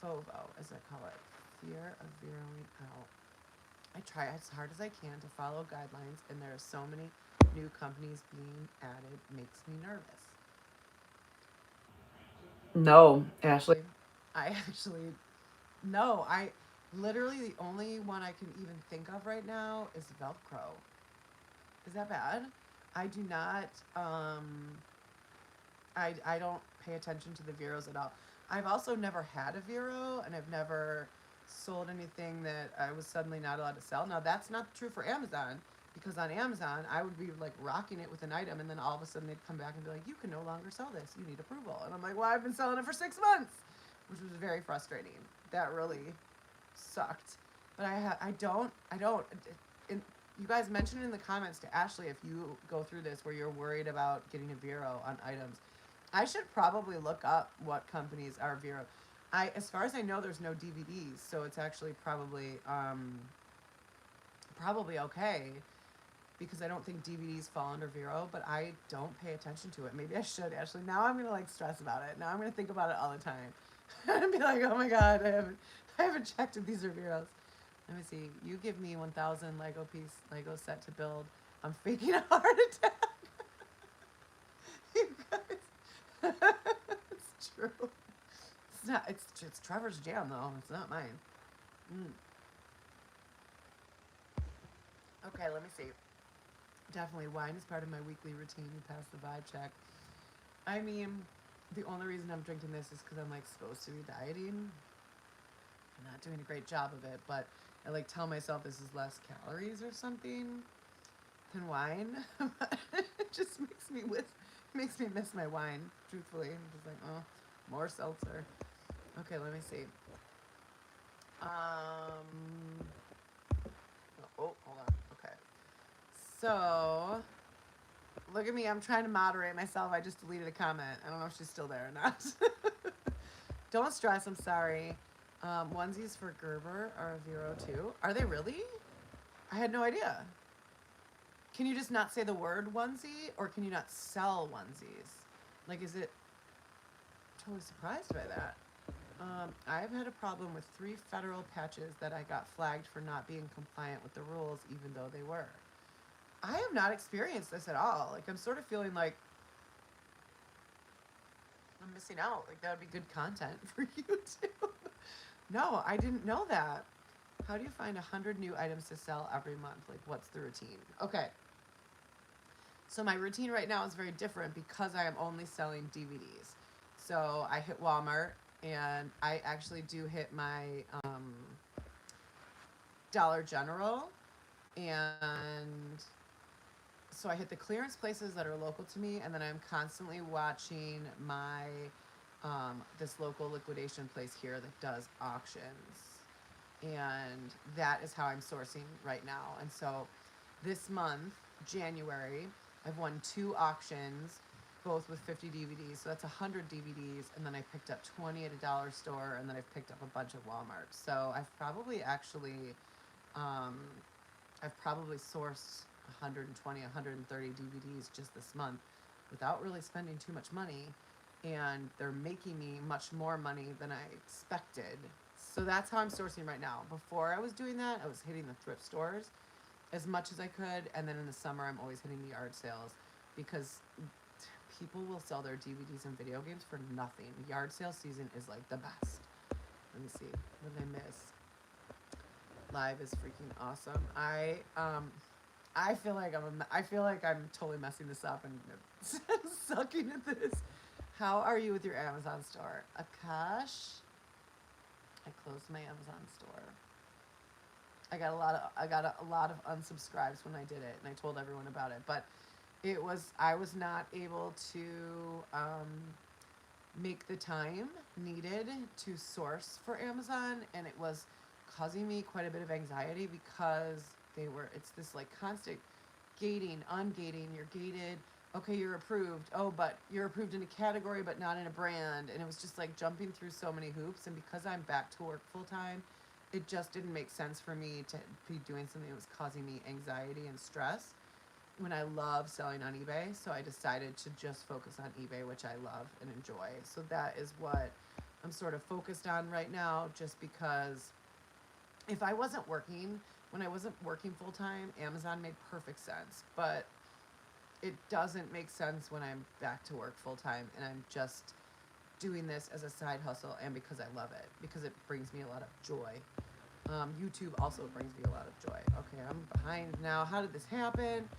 FOVO, as I call it? Fear of veering out. I try as hard as I can to follow guidelines, and there are so many new companies being added, makes me nervous. No, Ashley. I literally, the only one I can even think of right now is Velcro. Is that bad? I do not, I don't pay attention to the Veros at all. I've also never had a Vero, and I've never sold anything that I was suddenly not allowed to sell. Now, that's not true for Amazon, because on Amazon, I would be like rocking it with an item, and then all of a sudden they'd come back and be like, you can no longer sell this. You need approval. And I'm like, well, I've been selling it for 6 months, which was very frustrating. That really sucked. But you guys mentioned in the comments to Ashley if you go through this where you're worried about getting a Vero on items. I should probably look up what companies are Vero. As far as I know, there's no DVDs, so it's actually probably okay, because I don't think DVDs fall under Vero, but I don't pay attention to it. Maybe I should, Ashley. Now I'm gonna like stress about it. Now I'm gonna think about it all the time and be like, oh my God, I haven't checked if these are Veros. Let me see. You give me 1,000 Lego set to build. I'm faking a heart attack. You guys, it's true. It's not. It's Trevor's jam though. It's not mine. Okay, let me see. Definitely, wine is part of my weekly routine. You pass the vibe check. I mean, the only reason I'm drinking this is because I'm like supposed to be dieting. I'm not doing a great job of it, but I like tell myself this is less calories or something than wine. It just makes me miss my wine. Truthfully, I'm just like, oh, more seltzer. Okay, let me see. Oh, hold on. Okay. So, look at me. I'm trying to moderate myself. I just deleted a comment. I don't know if she's still there or not. Don't stress. I'm sorry. Onesies for Gerber are a Vero too. Are they really? I had no idea. Can you just not say the word onesie, or can you not sell onesies? Like, is it? Totally surprised by that. I've had a problem with 3 federal patches that I got flagged for not being compliant with the rules, even though they were. I have not experienced this at all. Like, I'm sort of feeling like I'm missing out. Like, that would be good content for you too. No, I didn't know that. How do you find 100 new items to sell every month? Like, what's the routine? Okay. So my routine right now is very different because I am only selling DVDs. So I hit Walmart, and I actually do hit my Dollar General, and so I hit the clearance places that are local to me, and then I'm constantly watching my this local liquidation place here that does auctions, and that is how I'm sourcing right now. And so this month, January, I've won 2 auctions, both with 50 DVDs. So that's 100 DVDs, and then I picked up 20 at a dollar store, and then I've picked up a bunch of Walmart. So um, I've probably sourced 120, 130 DVDs just this month without really spending too much money, and they're making me much more money than I expected. So that's how I'm sourcing right now. Before I was doing that, I was hitting the thrift stores as much as I could, and then in the summer I'm always hitting the yard sales because people will sell their DVDs and video games for nothing. Yard sale season is like the best. Let me see. What did I miss? Live is freaking awesome. I feel like I'm totally messing this up and sucking at this. How are you with your Amazon store? Akash? I closed my Amazon store. I got a lot of unsubscribes when I did it, and I told everyone about it. But I was not able to make the time needed to source for Amazon, and it was causing me quite a bit of anxiety because it's this like constant gating, ungating. You're gated. Okay, you're approved. Oh, but you're approved in a category, but not in a brand. And it was just like jumping through so many hoops. And because I'm back to work full time, it just didn't make sense for me to be doing something that was causing me anxiety and stress when I love selling on eBay. So I decided to just focus on eBay, which I love and enjoy. So that is what I'm sort of focused on right now, just because if I wasn't working, when I wasn't working full time, Amazon made perfect sense. But it doesn't make sense when I'm back to work full time and I'm just doing this as a side hustle and because I love it, because it brings me a lot of joy. YouTube also brings me a lot of joy. Okay, I'm behind now. How did this happen?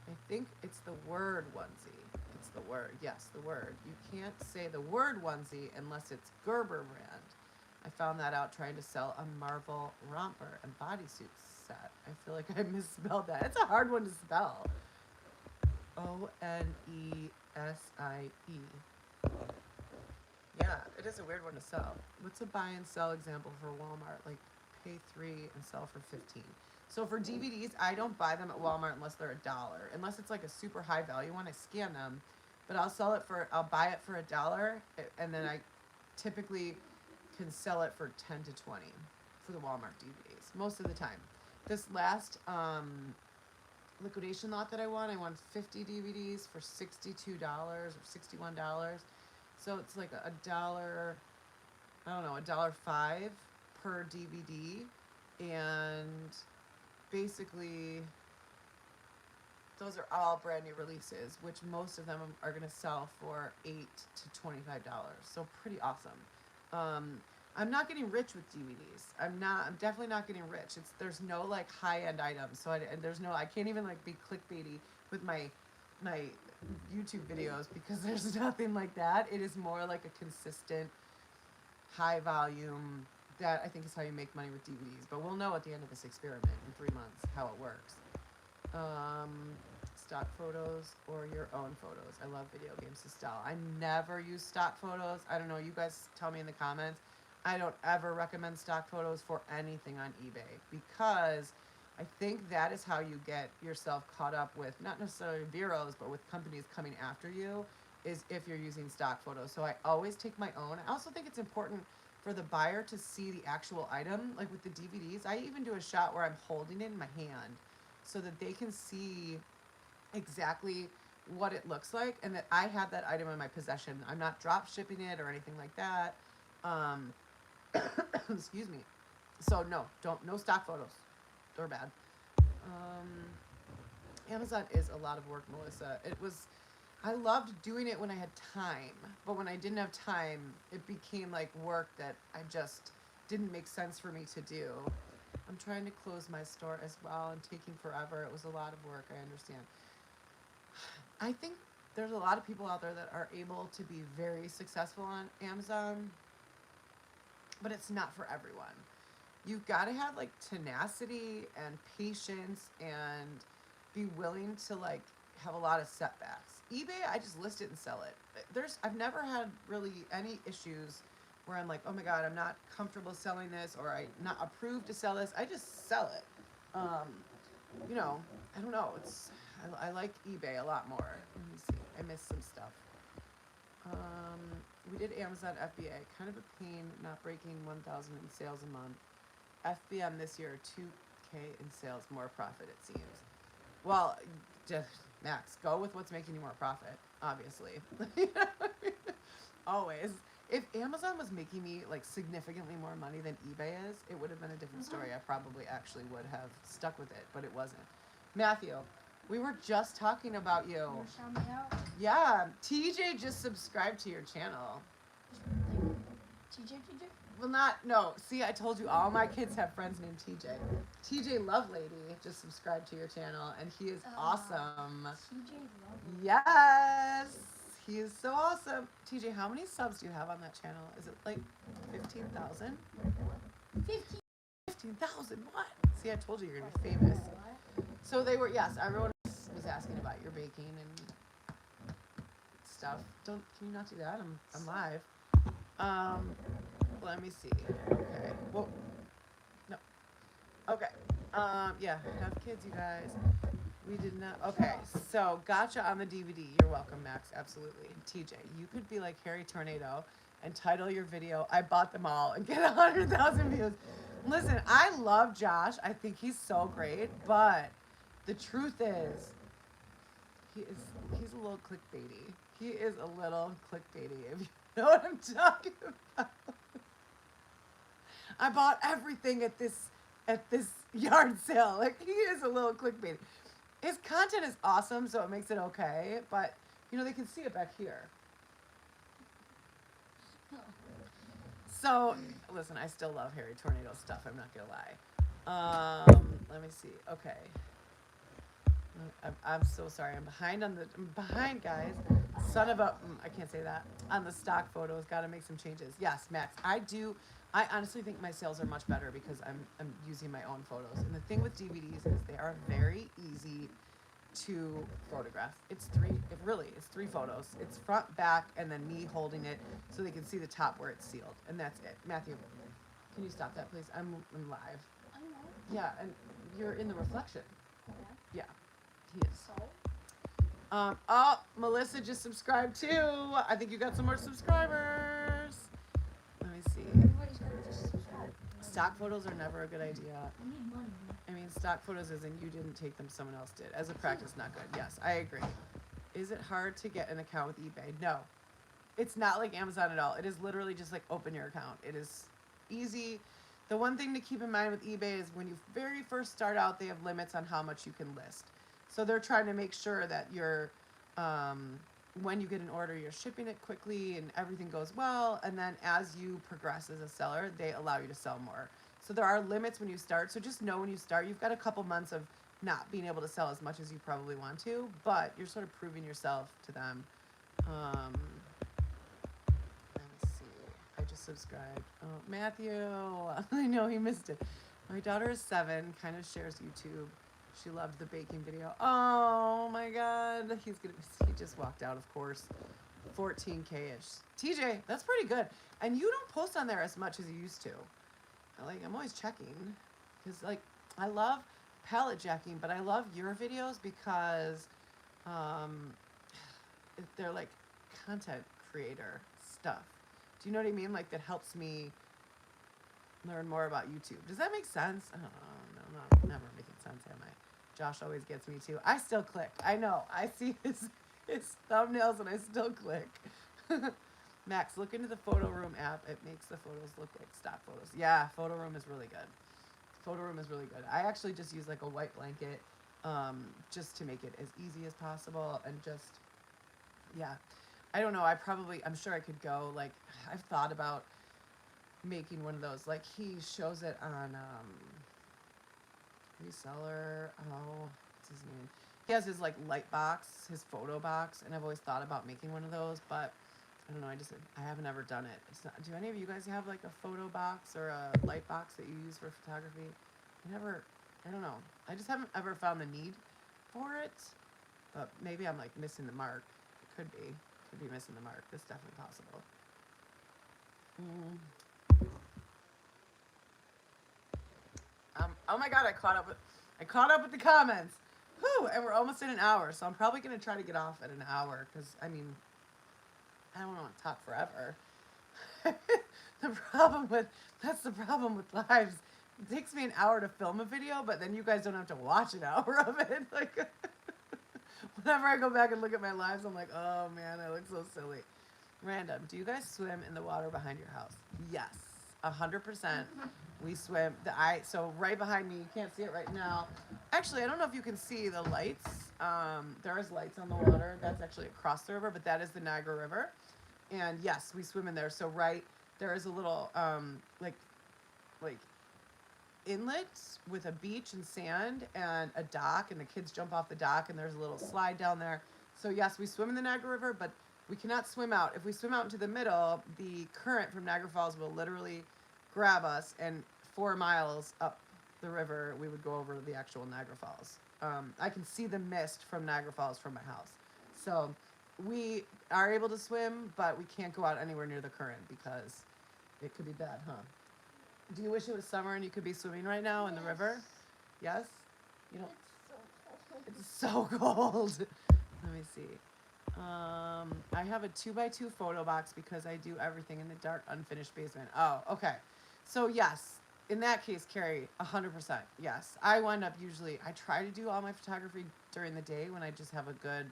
I think it's the word onesie. It's the word. Yes, the word. You can't say the word onesie unless it's Gerber brand. I found that out trying to sell a Marvel romper and bodysuit set. I feel like I misspelled that. It's a hard one to spell. Onesie. Yeah, it is a weird one to sell. What's a buy and sell example for Walmart? Like pay 3 and sell for 15. So for DVDs, I don't buy them at Walmart unless they're $1. Unless it's like a super high value one, I scan them. But I'll buy it for $1, and then I typically can sell it for 10 to 20 for the Walmart DVDs most of the time. This last liquidation lot that I won 50 DVDs for $62 or $61. So it's like $1, I don't know, $1.05 per DVD, and basically those are all brand new releases, which most of them are going to sell for $8 to $25. So pretty awesome. I'm not getting rich with DVDs. I'm definitely not getting rich. There's no like high end items. So I can't even like be clickbaity with my YouTube videos because there's nothing like that. It is more like a consistent high volume. That I think is how you make money with DVDs. But we'll know at the end of this experiment in 3 months how it works. Stock photos or your own photos. I love video games to style. I never use stock photos. I don't know. You guys tell me in the comments. I don't ever recommend stock photos for anything on eBay because I think that is how you get yourself caught up with not necessarily bureaus, but with companies coming after you is if you're using stock photos. So I always take my own. I also think it's important for the buyer to see the actual item. Like with the DVDs, I even do a shot where I'm holding it in my hand so that they can see exactly what it looks like and that I have that item in my possession. I'm not drop shipping it or anything like that. Excuse me. So no stock photos. They're bad. Amazon is a lot of work, Melissa. I loved doing it when I had time, but when I didn't have time, it became like work that I just didn't make sense for me to do. I'm trying to close my store as well and taking forever. It was a lot of work, I understand. I think there's a lot of people out there that are able to be very successful on Amazon, but it's not for everyone. You've got to have like tenacity and patience and be willing to like have a lot of setbacks. eBay, I just list it and sell it. I've never had really any issues where I'm like, oh my God, I'm not comfortable selling this or I'm not approved to sell this. I just sell it. I don't know. I like eBay a lot more. Let me see. I missed some stuff. We did Amazon FBA. Kind of a pain not breaking 1,000 in sales a month. FBM this year, 2K in sales, more profit it seems. Well, just Max, go with what's making you more profit, obviously. Always. If Amazon was making me like significantly more money than eBay is, it would have been a different story. I probably actually would have stuck with it, but it wasn't. Matthew, we were just talking about you.
Wanna shout me out?
Yeah, TJ just subscribed to your channel.
TJ?
Well, no. See, I told you all my kids have friends named TJ. TJ Lovelady just subscribed to your channel, and he is awesome.
TJ Lovely.
Yes, he is so awesome. TJ, how many subs do you have on that channel? Is it like 15,000? 15,000? What? See, I told you you're gonna be famous. So everyone was asking about your baking and stuff. Can you not do that? I'm live. Let me see. Okay. Well, no. Okay. Yeah, have kids, you guys. We did not. Okay, so gotcha on the DVD. You're welcome, Max. Absolutely. TJ, you could be like Harry Tornado and title your video, I bought them all, and get 100,000 views. Listen, I love Josh. I think he's so great, but the truth is, he's a little clickbaity. He is a little clickbaity, if you know what I'm talking about. I bought everything at this yard sale. Like, he is a little clickbaity. His content is awesome, so it makes it okay, but they can see it back here. So, listen, I still love Harry Tornado stuff, I'm not gonna lie. Let me see. Okay. I'm so sorry. I'm behind, guys. Son of a, I can't say that. On the stock photos, gotta make some changes. Yes, Max, I honestly think my sales are much better because I'm using my own photos. And the thing with DVDs is they are very easy to photograph. It's three photos. It's front, back, and then me holding it so they can see the top where it's sealed. And that's it. Matthew, can you stop that, please? I'm live.
I know.
Yeah, and you're in the reflection.
Yeah.
Yeah, he is.
So?
Melissa just subscribed too. I think you got some more subscribers. Let me see.
Everybody's gonna just subscribe.
Stock photos are never a good idea.
I need money.
I mean, stock photos isn't you didn't take them, someone else did. As a practice, not good. Yes, I agree. Is it hard to get an account with eBay? No. It's not like Amazon at all. It is literally just like open your account. It is easy. The one thing to keep in mind with eBay is when you very first start out, they have limits on how much you can list. So they're trying to make sure that you're when you get an order, you're shipping it quickly and everything goes well. And then as you progress as a seller, they allow you to sell more. So there are limits when you start. So just know when you start, you've got a couple months of not being able to sell as much as you probably want to, but you're sort of proving yourself to them. Let me see. I just subscribed. Oh, Matthew. I know he missed it. My daughter is 7, kind of shares YouTube. She loved the baking video. Oh my God. He just walked out, of course. 14K-ish. TJ, that's pretty good. And you don't post on there as much as you used to. I'm always checking. Because, I love pallet jacking, but I love your videos because they're like content creator stuff. Do you know what I mean? Like, that helps me learn more about YouTube. Does that make sense? I don't know. No, not never making sense, am I? Josh always gets me too. I still click. I know. I see his thumbnails and I still click. Max, look into the Photo Room app. It makes the photos look like stock photos. Yeah, Photo Room is really good. Photo Room is really good. I actually just use like a white blanket just to make it as easy as possible and just, yeah. I don't know. I'm sure I could go, I've thought about making one of those. Like, he shows it on Reseller. Oh, what's his name? He has his light box, his photo box, and I've always thought about making one of those, but I don't know. I haven't ever done it. It's not. Do any of you guys have like a photo box or a light box that you use for photography? I don't know. I just haven't ever found the need for it, but maybe I'm missing the mark. It could be. Could be missing the mark. That's definitely possible. Oh my God, I caught up with the comments. Whew, and we're almost in an hour, so I'm probably gonna try to get off at an hour because I don't want to talk forever. That's the problem with lives. It takes me an hour to film a video, but then you guys don't have to watch an hour of it. Whenever I go back and look at my lives, I'm like, oh man, I look so silly. Random. Do you guys swim in the water behind your house? Yes, 100%. We swim. So right behind me, you can't see it right now. Actually, I don't know if you can see the lights. There is lights on the water. That's actually across the river, but that is the Niagara River. And yes, we swim in there. So there is a little like inlet with a beach and sand and a dock, and the kids jump off the dock, and there's a little slide down there. So yes, we swim in the Niagara River, but we cannot swim out. If we swim out into the middle, the current from Niagara Falls will literally grab us, and 4 miles up the river, we would go over the actual Niagara Falls. I can see the mist from Niagara Falls from my house. So we are able to swim, but we can't go out anywhere near the current because it could be bad, huh? Do you wish it was summer and you could be swimming right now in the river? Yes? You don't.
It's so cold.
It's so cold. Let me see. I have a 2x2 photo box because I do everything in the dark, unfinished basement. Oh, okay. So yes, in that case, Carrie, 100%. Yes, I try to do all my photography during the day when I just have a good,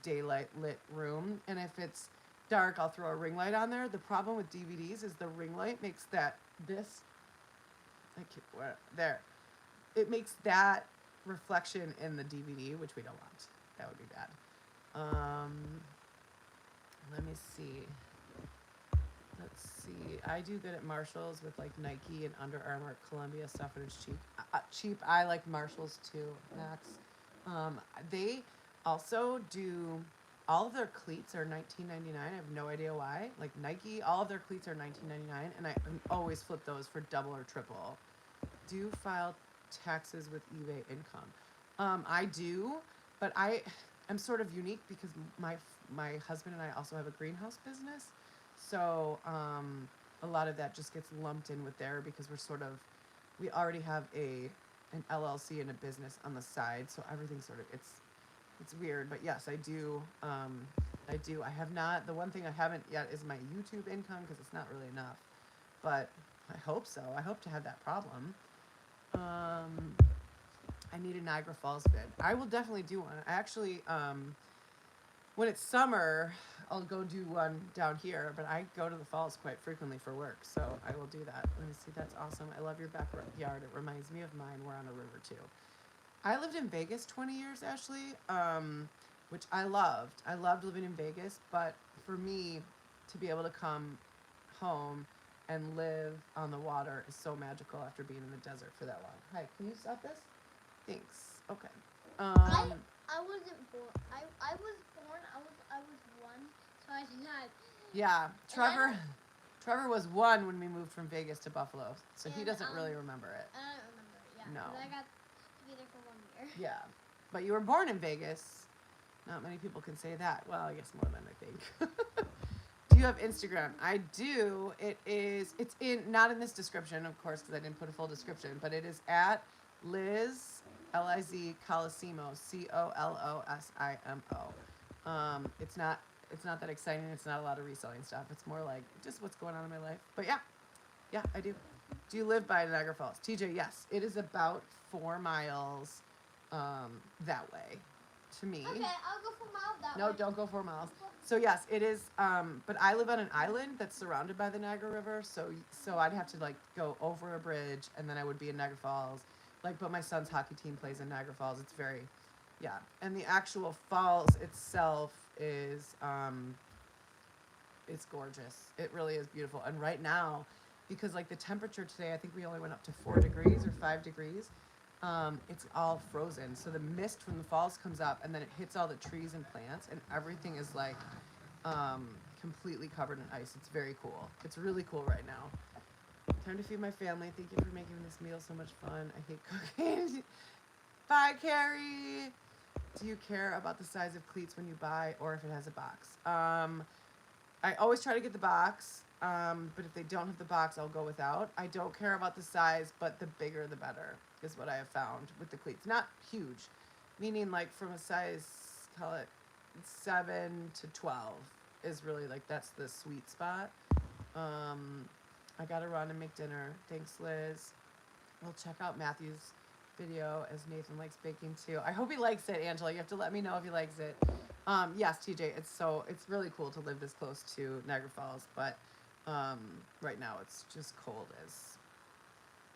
daylight lit room. And if it's dark, I'll throw a ring light on there. The problem with DVDs is the ring light makes there. It makes that reflection in the DVD, which we don't want. That would be bad. Let me see. Let's see. I do good at Marshalls with Nike and Under Armour, Columbia stuff, and it's cheap. Cheap. I like Marshalls too, Max. They also do. All of their cleats are $19.99. I have no idea why. Nike, all of their cleats are $19.99, and I always flip those for double or triple. Do you file taxes with eBay income? I do, but I'm sort of unique because my husband and I also have a greenhouse business, so a lot of that just gets lumped in with there because we already have an LLC and a business on the side, so everything's it's weird, but yes, I do. I have not. The one thing I haven't yet is my YouTube income because it's not really enough, but I hope so. I hope to have that problem. I need a Niagara Falls vid. I will definitely do one. I actually, when it's summer, I'll go do one down here, but I go to the falls quite frequently for work, so I will do that. Let me see. That's awesome. I love your backyard. It reminds me of mine. We're on a river too. I lived in Vegas 20 years, Ashley. which I loved. I loved living in Vegas, but for me to be able to come home and live on the water is so magical after being in the desert for that long. Hi, can you stop this? Thanks. Okay.
I wasn't born. I was born. I was 1, so I did not.
Yeah, Trevor was 1 when we moved from Vegas to Buffalo, so he
And,
doesn't really remember it.
I don't remember it. Yeah.
No.
'Cause I got to be there for 1 year.
Yeah, but you were born in Vegas. Not many people can say that. Well, I guess more than I think. Do you have Instagram? I do. It's not in this description, of course, because I didn't put a full description, but it is at Liz, Liz Colosimo, Colosimo. It's not that exciting. It's not a lot of reselling stuff. It's more like just what's going on in my life. But yeah, I do. Do you live by Niagara Falls? TJ, yes. It is about 4 miles that way to me.
Okay, I'll go for miles that
No,
way.
don't go 4 miles. So yes, it is. But I live on an island that's surrounded by the Niagara River, so I'd have to like go over a bridge, and then I would be in Niagara Falls. Like, but my son's hockey team plays in Niagara Falls. It's very, yeah. And the actual falls itself is, it's gorgeous. It really is beautiful. And right now, because like the temperature today, I think we only went up to 4 degrees or 5 degrees. It's all frozen. So the mist from the falls comes up, and then it hits all the trees and plants, and everything is like completely covered in ice. It's very cool. It's really cool right now. Time to feed my family. Thank you for making this meal so much fun. I hate cooking. Bye, Carrie. Do you care about the size of cleats when you buy, or if it has a box? I always try to get the box, but if they don't have the box, I'll go without. I don't care about the size, but the bigger the better is what I have found with the cleats. Not huge, meaning like from a size, call it 7 to 12 is really like, that's the sweet spot. I gotta run and make dinner. Thanks, Liz. We'll check out Matthew's video as Nathan likes baking too. I hope he likes it, Angela. You have to let me know if he likes it. Yes, TJ, it's really cool to live this close to Niagara Falls, but right now it's just cold as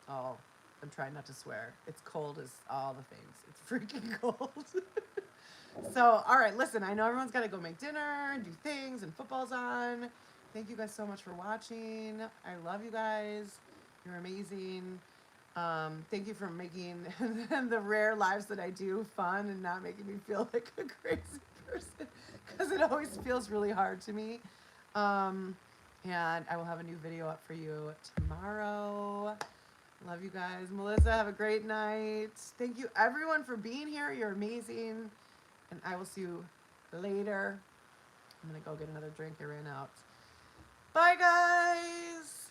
all. I'm trying not to swear. It's cold as all the things. It's freaking cold. So, all right, listen, I know everyone's got to go make dinner and do things, and football's on. Thank you guys so much for watching. I love you guys. You're amazing. Thank you for making the rare lives that I do fun and not making me feel like a crazy person, because it always feels really hard to me. And I will have a new video up for you tomorrow. Love you guys. Melissa, have a great night. Thank you everyone for being here. You're amazing. And I will see you later. I'm going to go get another drink. I ran out. Bye, guys.